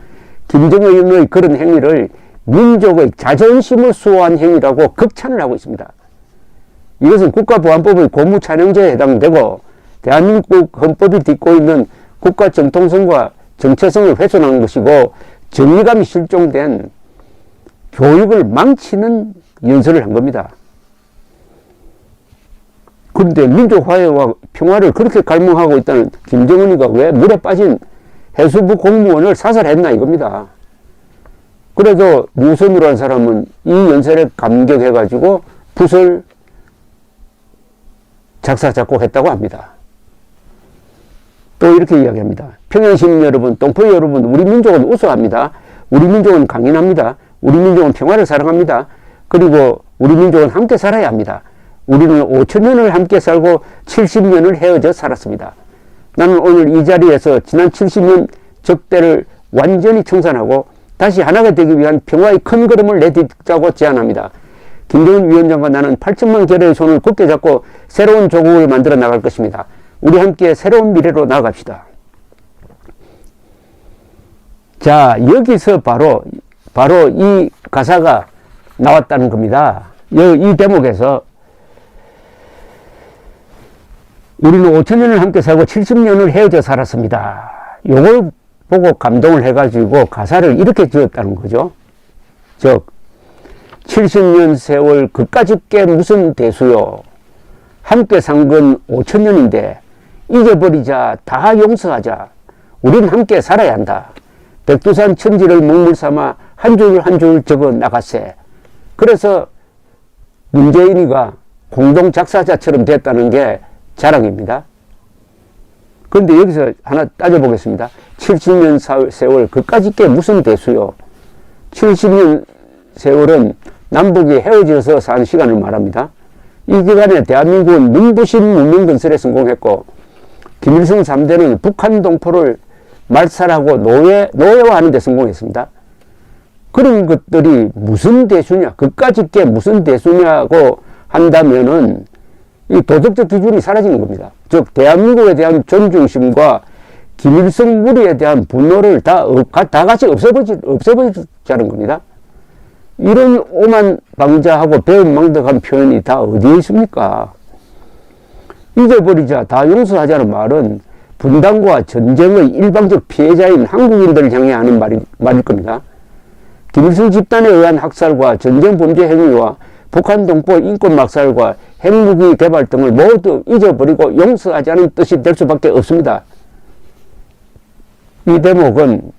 김정은의 그런 행위를 민족의 자존심을 수호한 행위라고 극찬을 하고 있습니다. 이것은 국가보안법의 고무찬용죄에 해당되고 대한민국 헌법이 딛고 있는 국가 정통성과 정체성을 훼손한 것이고 정의감이 실종된 교육을 망치는 연설을 한 겁니다. 그런데 민족 화해와 평화를 그렇게 갈망하고 있다는 김정은이가 왜 물에 빠진 해수부 공무원을 사살했나 이겁니다. 그래도 류선우라는 사람은 이 연설에 감격해가지고 붓을 작사 작곡했다고 합니다. 또 이렇게 이야기합니다. 평양시민 여러분, 동포 여러분, 우리 민족은 우수합니다. 우리 민족은 강인합니다. 우리 민족은 평화를 사랑합니다. 그리고 우리 민족은 함께 살아야 합니다. 우리는 5천년을 함께 살고 70년을 헤어져 살았습니다. 나는 오늘 이 자리에서 지난 70년 적대를 완전히 청산하고 다시 하나가 되기 위한 평화의 큰 걸음을 내딛자고 제안합니다. 김정은 위원장과 나는 8천만 결의 손을 굳게 잡고 새로운 조국을 만들어 나갈 것입니다. 우리 함께 새로운 미래로 나아갑시다. 자, 여기서 바로 이 가사가 나왔다는 겁니다. 이 대목에서 우리는 5천년을 함께 살고 70년을 헤어져 살았습니다. 요걸 보고 감동을 해가지고 가사를 이렇게 지었다는 거죠. 즉 70년 세월 그까짓 게 무슨 대수요. 함께 산 건 5천년인데 잊어버리자, 다 용서하자. 우린 함께 살아야 한다. 백두산 천지를 먹물 삼아 한 줄 한 줄 적어 나갔세. 그래서 문재인이가 공동 작사자처럼 됐다는 게 자랑입니다. 그런데 여기서 하나 따져보겠습니다. 70년 세월 그까짓 게 무슨 대수요. 70년 세월은 남북이 헤어져서 산 시간을 말합니다. 이 기간에 대한민국은 눈부신 문명 건설에 성공했고 김일성 3대는 북한 동포를 말살하고 노예화하는 데 성공했습니다. 그런 것들이 무슨 대수냐, 그까짓 게 무슨 대수냐고 한다면은 이 도덕적 기준이 사라지는 겁니다. 즉 대한민국에 대한 존중심과 김일성 무리에 대한 분노를 다 같이 없애버리자는 겁니다. 이런 오만방자하고 배은망덕한 표현이 다 어디에 있습니까? 잊어버리자, 다 용서하자는 말은 분단과 전쟁의 일방적 피해자인 한국인들을 향해 하는 말일 겁니다. 김일성 집단에 의한 학살과 전쟁 범죄 행위와 북한 동포 인권 막살과 핵무기 개발 등을 모두 잊어버리고 용서하자는 뜻이 될 수밖에 없습니다. 이 대목은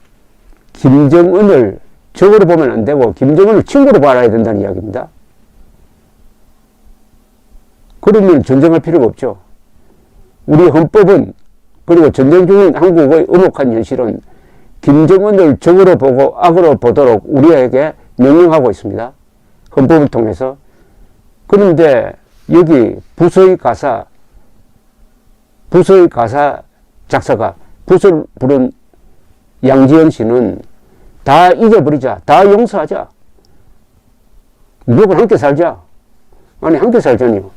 김정은을 적으로 보면 안 되고 김정은을 친구로 바라야 된다는 이야기입니다. 그러면 전쟁할 필요가 없죠. 우리 헌법은, 그리고 전쟁 중인 한국의 엄혹한 현실은 김정은을 적으로 보고 악으로 보도록 우리에게 명령하고 있습니다. 헌법을 통해서. 그런데 여기 부서의 가사 작사가 붓을 부른 양지연 씨는 다 잊어버리자, 다 용서하자, 무조건 함께 살자. 아니, 함께 살자니요.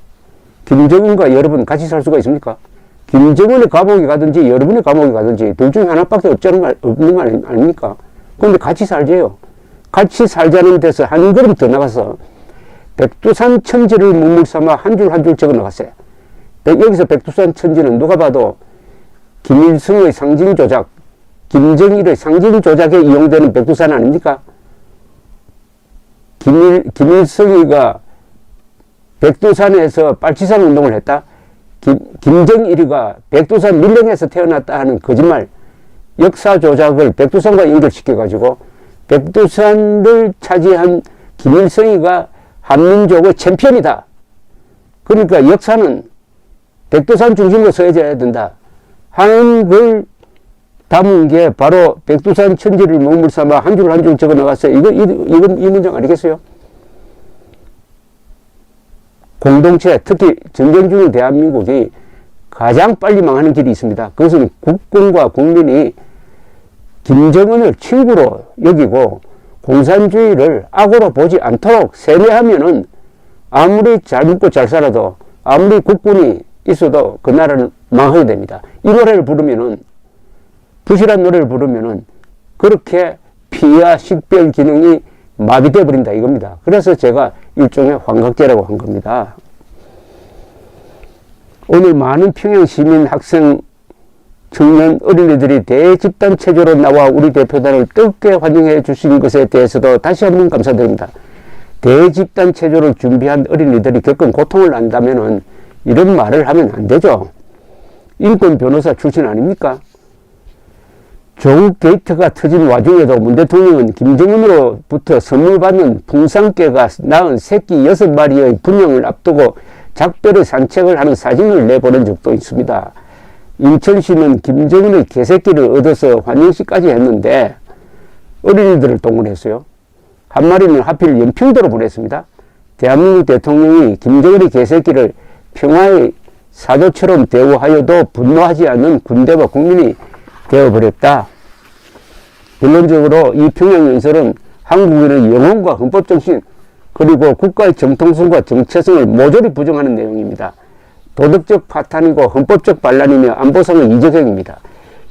김정은과 여러분 같이 살 수가 있습니까? 김정은의 감옥에 가든지 여러분의 감옥에 가든지 둘 중에 하나밖에 없는 거 아닙니까? 그런데 같이 살자요. 같이 살자는 데서 한 걸음 더 나가서 백두산 천지를 문물 삼아 한 줄 한 줄 적어 나갔어요. 여기서 백두산 천지는 누가 봐도 김일성의 상징 조작, 김정일의 상징 조작에 이용되는 백두산 아닙니까? 김일성이가 백두산에서 빨치산 운동을 했다? 김정일이가 백두산 밀령에서 태어났다 하는 거짓말, 역사 조작을 백두산과 연결시켜가지고 백두산을 차지한 김일성이가 한민족의 챔피언이다. 그러니까 역사는 백두산 중심으로 서해져야 된다 하는 걸 담은 게 바로 백두산 천지를 몸을 삼아 한 줄 한 줄 적어 나갔어요. 이건 이 문장 아니겠어요? 공동체, 특히 전쟁 중인 대한민국이 가장 빨리 망하는 길이 있습니다. 그것은 국군과 국민이 김정은을 친구로 여기고 공산주의를 악으로 보지 않도록 세뇌하면은 아무리 잘 먹고 잘 살아도 아무리 국군이 있어도 그 나라는 망하게 됩니다. 이 노래를 부르면은, 부실한 노래를 부르면은 그렇게 피와 식별 기능이 마비되어 버린다 이겁니다. 그래서 제가 일종의 환각제라고 한 겁니다. 오늘 많은 평양 시민, 학생, 청년, 어린이들이 대집단 체조로 나와 우리 대표단을 뜨겁게 환영해 주신 것에 대해서도 다시 한번 감사드립니다. 대집단 체조를 준비한 어린이들이 겪은 고통을 안다면은 이런 말을 하면 안 되죠. 인권 변호사 출신 아닙니까? 조국 게이트가 터진 와중에도 문 대통령은 김정은으로부터 선물 받는 풍산개가 낳은 새끼 6마리의 분양을 앞두고 작별의 산책을 하는 사진을 내보낸 적도 있습니다. 인천시는 김정은의 개새끼를 얻어서 환영식까지 했는데 어린이들을 동원했어요. 한 마리는 하필 연평도로 보냈습니다. 대한민국 대통령이 김정은의 개새끼를 평화의 사도처럼 대우하여도 분노하지 않는 군대와 국민이 되어버렸다. 결론적으로 이 평양연설은 한국인의 영혼과 헌법정신 그리고 국가의 정통성과 정체성을 모조리 부정하는 내용입니다. 도덕적 파탄이고 헌법적 반란이며 안보상의 이적행입니다.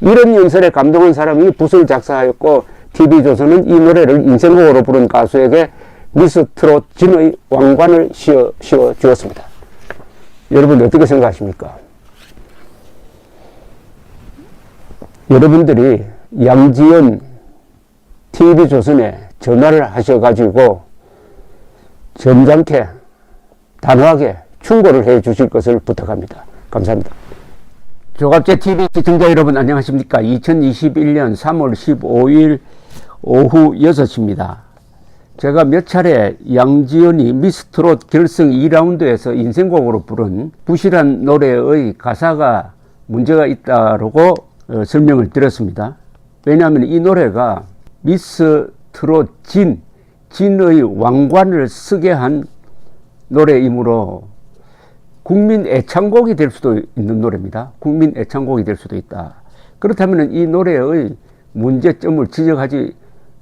이런 연설에 감동한 사람이 붓을 작사하였고 TV조선은 이 노래를 인생곡으로 부른 가수에게 미스 트롯 진의 왕관을 씌워 주었습니다. 여러분 어떻게 생각하십니까? 여러분들이 양지연 TV조선에 전화를 하셔가지고 점잖게 단호하게 충고를 해 주실 것을 부탁합니다. 감사합니다. 조갑제 TV 시청자 여러분 안녕하십니까? 2021년 3월 15일 오후 6시입니다. 제가 몇 차례 양지연이 미스트롯 결승 2라운드에서 인생곡으로 부른 부실한 노래의 가사가 문제가 있다고 설명을 드렸습니다. 왜냐하면 이 노래가 미스트롯 진의 왕관을 쓰게 한 노래이므로 국민 애창곡이 될 수도 있는 노래입니다. 국민 애창곡이 될 수도 있다. 그렇다면 이 노래의 문제점을 지적하지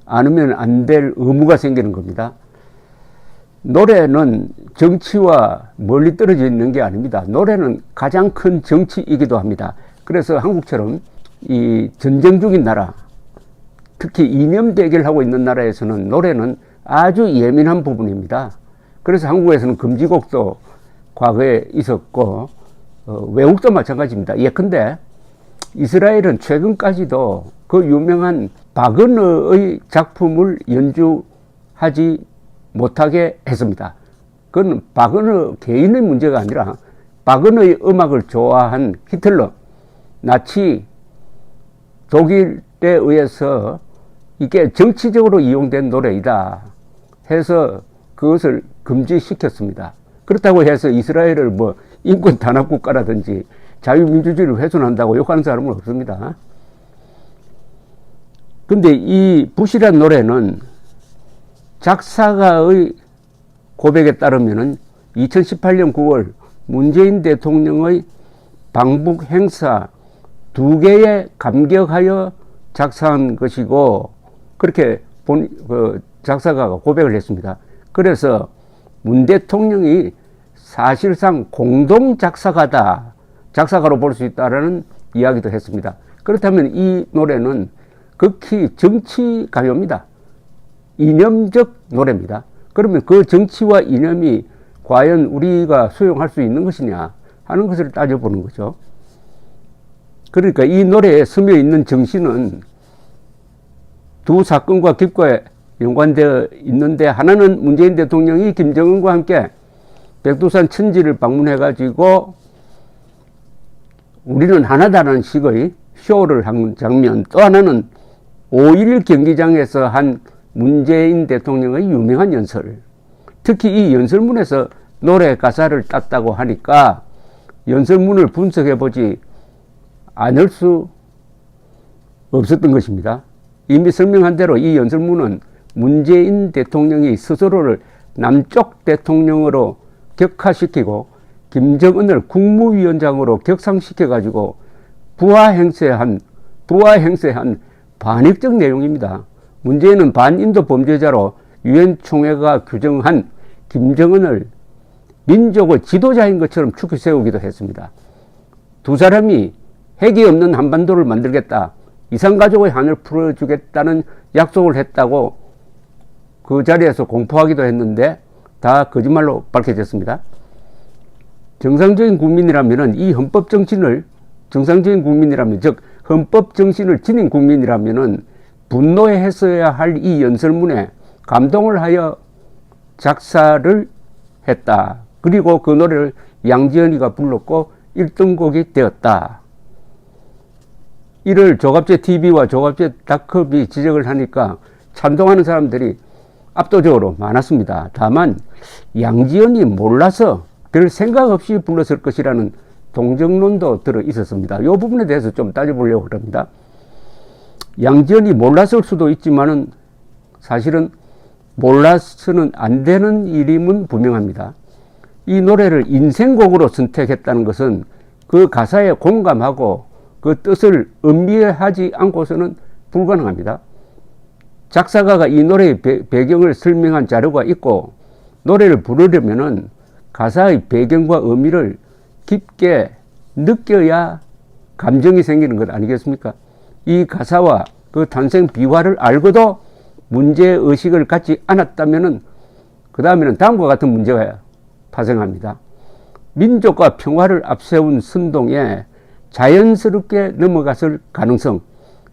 않으면 안 될 의무가 생기는 겁니다. 노래는 정치와 멀리 떨어져 있는 게 아닙니다. 노래는 가장 큰 정치이기도 합니다. 그래서 한국처럼 이 전쟁 중인 나라, 특히 이념 대결하고 있는 나라에서는 노래는 아주 예민한 부분입니다. 그래서 한국에서는 금지곡도 과거에 있었고 외국도 마찬가지입니다. 예컨대 이스라엘은 최근까지도 그 유명한 바그너의 작품을 연주하지 못하게 했습니다. 그건 바그너 개인의 문제가 아니라 바그너의 음악을 좋아한 히틀러, 나치 독일에 의해서 이게 정치적으로 이용된 노래이다 해서 그것을 금지시켰습니다. 그렇다고 해서 이스라엘을 뭐 인권 단합 국가라든지 자유민주주의를 훼손한다고 욕하는 사람은 없습니다. 근데 이 부실한 노래는 작사가의 고백에 따르면은 2018년 9월 문재인 대통령의 방북 행사 2개에 감격하여 작사한 것이고, 그렇게 작사가가 고백을 했습니다. 그래서 문 대통령이 사실상 공동 작사가로 볼 수 있다라는 이야기도 했습니다. 그렇다면 이 노래는 극히 정치 가요입니다. 이념적 노래입니다. 그러면 그 정치와 이념이 과연 우리가 수용할 수 있는 것이냐 하는 것을 따져보는 거죠. 그러니까 이 노래에 스며 있는 정신은 두 사건과 깊게 연관되어 있는데, 하나는 문재인 대통령이 김정은과 함께 백두산 천지를 방문해 가지고 우리는 하나다라는 식의 쇼를 한 장면, 또 하나는 5.11 경기장에서 한 문재인 대통령의 유명한 연설, 특히 이 연설문에서 노래 가사를 땄다고 하니까 연설문을 분석해 보지 않을 수 없었던 것입니다. 이미 설명한 대로 이 연설문은 문재인 대통령이 스스로를 남쪽 대통령으로 격화시키고 김정은을 국무위원장으로 격상시켜 가지고 부하 행세한 반역적 내용입니다. 문재인은 반인도 범죄자로 유엔 총회가 규정한 김정은을 민족의 지도자인 것처럼 축히 세우기도 했습니다. 두 사람이 핵이 없는 한반도를 만들겠다, 이산가족의 한을 풀어주겠다는 약속을 했다고 그 자리에서 공포하기도 했는데 다 거짓말로 밝혀졌습니다. 정상적인 국민이라면 이 헌법 정신을, 정상적인 국민이라면, 즉 헌법 정신을 지닌 국민이라면 분노해 했어야 할 이 연설문에 감동을 하여 작사를 했다. 그리고 그 노래를 양지연이가 불렀고 1등곡이 되었다. 이를 조갑제 TV와 조갑제 닷컴이 지적을 하니까 찬동하는 사람들이 압도적으로 많았습니다. 다만 양지연이 몰라서 별 생각 없이 불렀을 것이라는 동정론도 들어 있었습니다. 이 부분에 대해서 좀 따져보려고 합니다. 양지연이 몰랐을 수도 있지만은 사실은 몰라서는 안 되는 일임은 분명합니다. 이 노래를 인생곡으로 선택했다는 것은 그 가사에 공감하고 그 뜻을 음미하지 않고서는 불가능합니다. 작사가가 이 노래의 배경을 설명한 자료가 있고, 노래를 부르려면은 가사의 배경과 의미를 깊게 느껴야 감정이 생기는 것 아니겠습니까? 이 가사와 그 탄생 비화를 알고도 문제의식을 갖지 않았다면은 그 다음에는 다음과 같은 문제가 파생합니다. 민족과 평화를 앞세운 선동에 자연스럽게 넘어갔을 가능성,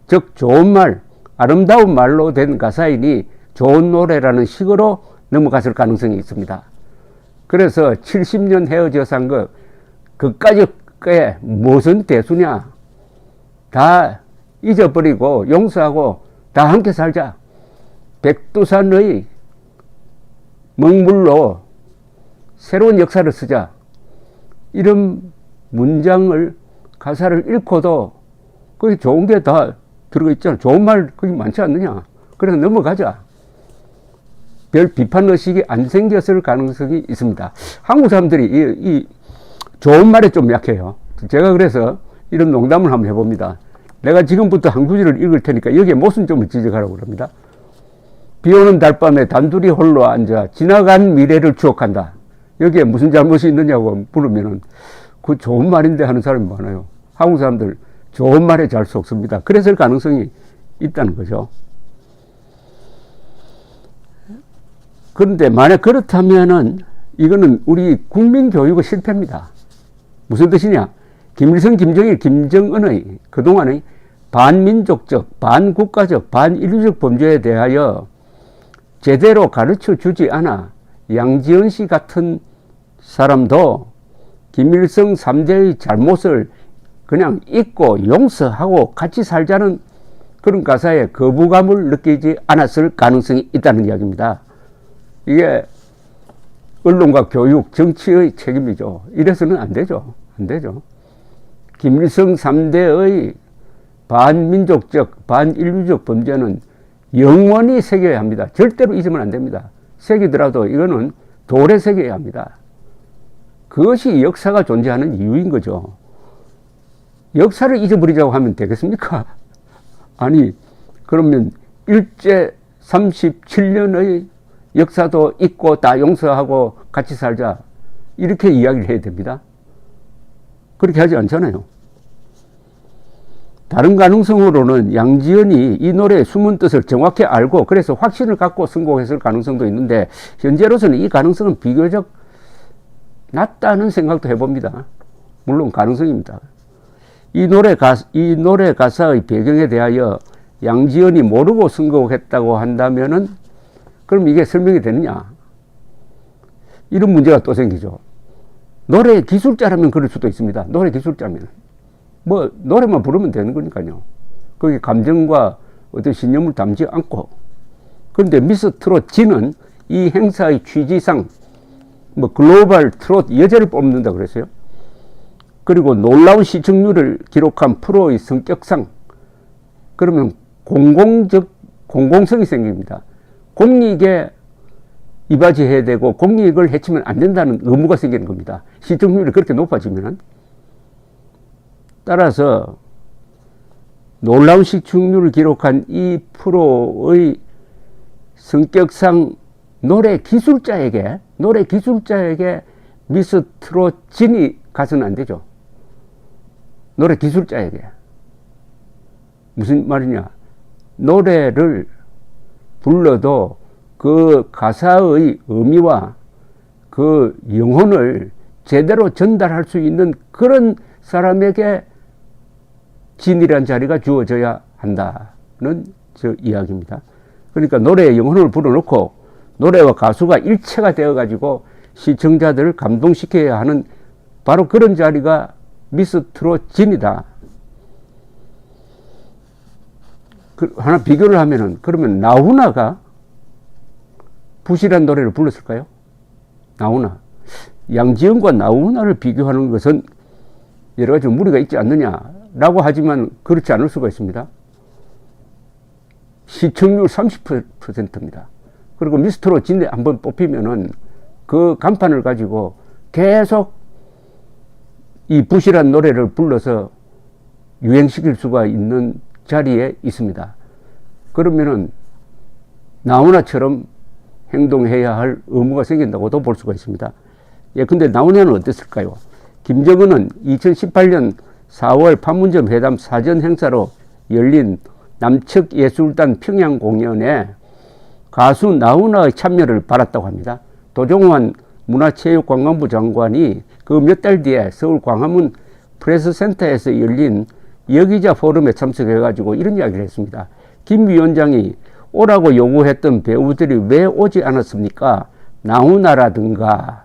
즉 좋은 말, 아름다운 말로 된 가사이니 좋은 노래라는 식으로 넘어갔을 가능성이 있습니다. 그래서 70년 헤어져 산 것, 그까짓 게 무슨 대수냐, 다 잊어버리고 용서하고 다 함께 살자, 백두산의 먹물로 새로운 역사를 쓰자, 이런 문장을, 가사를 읽고도 거기 좋은 게 다 들어가 있잖아. 좋은 말 거기 많지 않느냐. 그래서 넘어가자. 별 비판 의식이 안 생겼을 가능성이 있습니다. 한국 사람들이 이 좋은 말에 좀 약해요. 제가 그래서 이런 농담을 한번 해봅니다. 내가 지금부터 한 구절을 읽을 테니까 여기에 모순점을 지적하라고 그럽니다. 비 오는 달밤에 단둘이 홀로 앉아 지나간 미래를 추억한다. 여기에 무슨 잘못이 있느냐고 물으면은 그 좋은 말인데 하는 사람이 많아요. 한국 사람들 좋은 말에 잘 속습니다. 그랬을 가능성이 있다는 거죠. 그런데 만약 그렇다면은 이거는 우리 국민 교육의 실패입니다. 무슨 뜻이냐? 김일성, 김정일, 김정은의 그동안의 반민족적, 반국가적, 반인류적 범죄에 대하여 제대로 가르쳐 주지 않아 양지연 씨 같은 사람도 김일성 3대의 잘못을 그냥 잊고 용서하고 같이 살자는 그런 가사에 거부감을 느끼지 않았을 가능성이 있다는 이야기입니다. 이게 언론과 교육, 정치의 책임이죠. 이래서는 안 되죠. 안 되죠. 김일성 3대의 반민족적, 반인류적 범죄는 영원히 새겨야 합니다. 절대로 잊으면 안 됩니다. 새기더라도 이거는 돌에 새겨야 합니다. 그것이 역사가 존재하는 이유인 거죠. 역사를 잊어버리자고 하면 되겠습니까? 아니, 그러면 일제 37년의 역사도 잊고 다 용서하고 같이 살자, 이렇게 이야기를 해야 됩니다. 그렇게 하지 않잖아요. 다른 가능성으로는 양지연이 이 노래의 숨은 뜻을 정확히 알고 그래서 확신을 갖고 선곡했을 가능성도 있는데, 현재로서는 이 가능성은 비교적 낮다는 생각도 해봅니다. 물론 가능성입니다. 이 노래 가사의 배경에 대하여 양지연이 모르고 선곡했다고 한다면은 그럼 이게 설명이 되느냐? 이런 문제가 또 생기죠. 노래 기술자라면 그럴 수도 있습니다. 노래 기술자면 뭐 노래만 부르면 되는 거니까요. 거기 감정과 어떤 신념을 담지 않고. 그런데 미스 트롯 진은 이 행사의 취지상 뭐 글로벌 트롯 여제를 뽑는다 그랬어요. 그리고 놀라운 시청률을 기록한 프로의 성격상 그러면 공공성이 생깁니다. 공익에 이바지해야 되고 공익을 해치면 안 된다는 의무가 생기는 겁니다. 시청률이 그렇게 높아지면. 따라서 놀라운 시청률을 기록한 이 프로의 성격상 노래 기술자에게 미스 트롯 진이 가서는 안 되죠. 노래 기술자에게. 무슨 말이냐? 노래를 불러도 그 가사의 의미와 그 영혼을 제대로 전달할 수 있는 그런 사람에게 진이란 자리가 주어져야 한다는 저 이야기입니다. 그러니까 노래의 영혼을 불어넣고 노래와 가수가 일체가 되어가지고 시청자들을 감동시켜야 하는 바로 그런 자리가 미스 트롯 진이다. 하나 비교를 하면은, 그러면 나훈아가 부실한 노래를 불렀을까요? 나훈아. 양지연과 나훈아를 비교하는 것은 여러 가지 무리가 있지 않느냐라고 하지만 그렇지 않을 수가 있습니다. 시청률 30%입니다. 그리고 미스 트롯 진에 한번 뽑히면은 그 간판을 가지고 계속 이 부실한 노래를 불러서 유행시킬 수가 있는 자리에 있습니다. 그러면은 나훈아처럼 행동해야 할 의무가 생긴다고도 볼 수가 있습니다. 예, 근데 나훈아는 어땠을까요? 김정은은 2018년 4월 판문점 회담 사전 행사로 열린 남측 예술단 평양 공연에 가수 나훈아의 참여를 받았다고 합니다. 도종환 문화체육관광부 장관이 그 몇 달 뒤에 서울 광화문 프레스센터에서 열린 여기자 포럼에 참석해가지고 이런 이야기를 했습니다. 김 위원장이 오라고 요구했던 배우들이 왜 오지 않았습니까? 나훈아라든가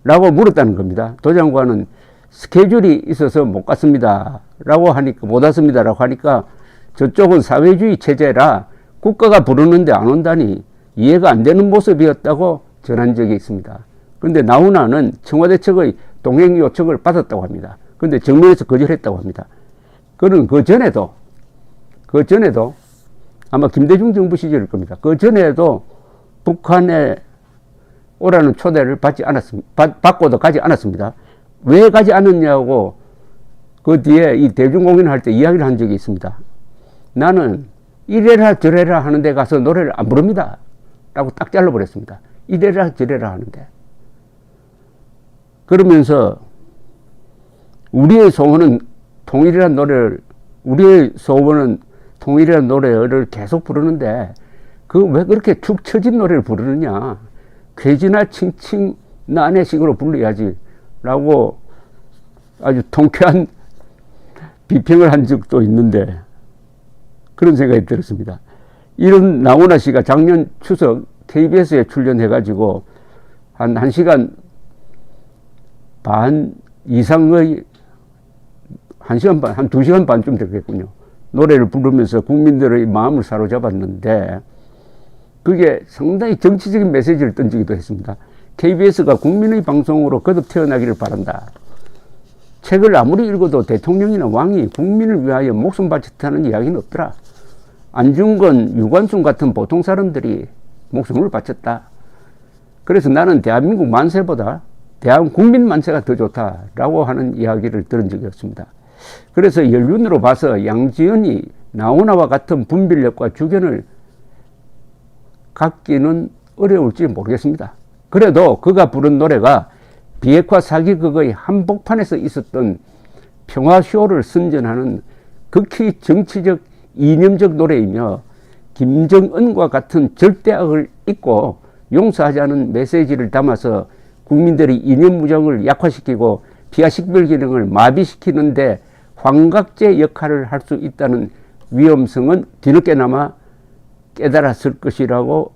라고 물었다는 겁니다. 도 장관은 스케줄이 있어서 못 갔습니다 라고 하니까, 못 왔습니다 라고 하니까 저쪽은 사회주의 체제라 국가가 부르는데 안 온다니 이해가 안 되는 모습이었다고 전한 적이 있습니다. 그런데 나훈아는 청와대 측의 동행 요청을 받았다고 합니다. 그런데 정면에서 거절했다고 합니다. 그는 그 전에도 아마 김대중 정부 시절일 겁니다. 그 전에도 북한에 오라는 초대를 받고도 가지 않았습니다. 왜 가지 않았냐고 그 뒤에 이 대중공연을 할 때 이야기를 한 적이 있습니다. 나는 이래라 저래라 하는데 가서 노래를 안 부릅니다 라고 딱 잘라버렸습니다. 이래라 저래라 하는데. 그러면서 우리의 소원은 통일이라는 노래를 계속 부르는데 그 왜 그렇게 축 처진 노래를 부르느냐, 괴지나 칭칭 나네식으로 불러야지 라고 아주 통쾌한 비평을 한 적도 있는데 그런 생각이 들었습니다. 이런 나훈아 씨가 작년 추석 KBS에 출연해가지고 한 1시간 반 이상의 1시간 반, 한 2시간 반쯤 되겠군요. 노래를 부르면서 국민들의 마음을 사로잡았는데 그게 상당히 정치적인 메시지를 던지기도 했습니다. KBS가 국민의 방송으로 거듭 태어나기를 바란다. 책을 아무리 읽어도 대통령이나 왕이 국민을 위하여 목숨 바쳤다는 이야기는 없더라. 안중근, 유관순 같은 보통 사람들이 목숨을 바쳤다. 그래서 나는 대한민국 만세보다 대한 국민 만세가 더 좋다라고 하는 이야기를 들은 적이 없습니다. 그래서 연륜으로 봐서 양지연이 나훈아와 같은 분별력과 주견을 갖기는 어려울지 모르겠습니다. 그래도 그가 부른 노래가 비핵화 사기극의 한복판에서 있었던 평화쇼를 선전하는 극히 정치적 이념적 노래이며 김정은과 같은 절대악을 잊고 용서하자는 메시지를 담아서 국민들의 이념 무정을 약화시키고 피하 식별 기능을 마비시키는데 환각제 역할을 할 수 있다는 위험성은 뒤늦게나마 깨달았을 것이라고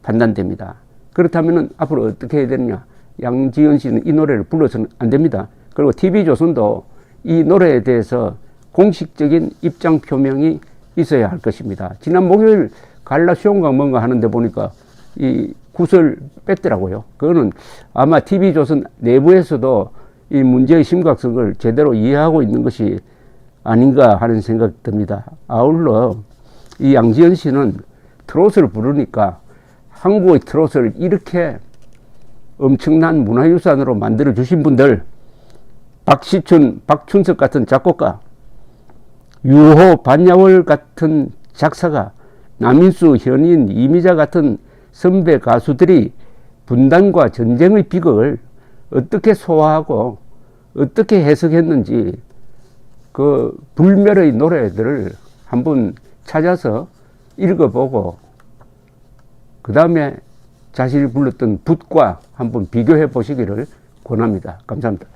판단됩니다. 그렇다면 앞으로 어떻게 해야 되느냐? 양지연 씨는 이 노래를 불러서는 안 됩니다. 그리고 TV조선도 이 노래에 대해서 공식적인 입장 표명이 있어야 할 것입니다. 지난 목요일 갈라쇼인가 뭔가 하는데 보니까 이 구설 뺐더라고요. 그거는 아마 TV조선 내부에서도 이 문제의 심각성을 제대로 이해하고 있는 것이 아닌가 하는 생각이 듭니다. 아울러 이 양지연 씨는 트롯을 부르니까 한국의 트롯을 이렇게 엄청난 문화유산으로 만들어 주신 분들, 박시춘, 박춘석 같은 작곡가, 유호, 반야월 같은 작사가, 남인수, 현인, 이미자 같은 선배 가수들이 분단과 전쟁의 비극을 어떻게 소화하고 어떻게 해석했는지 그 불멸의 노래들을 한번 찾아서 읽어보고 그 다음에 자신이 불렀던 붓과 한번 비교해 보시기를 권합니다. 감사합니다.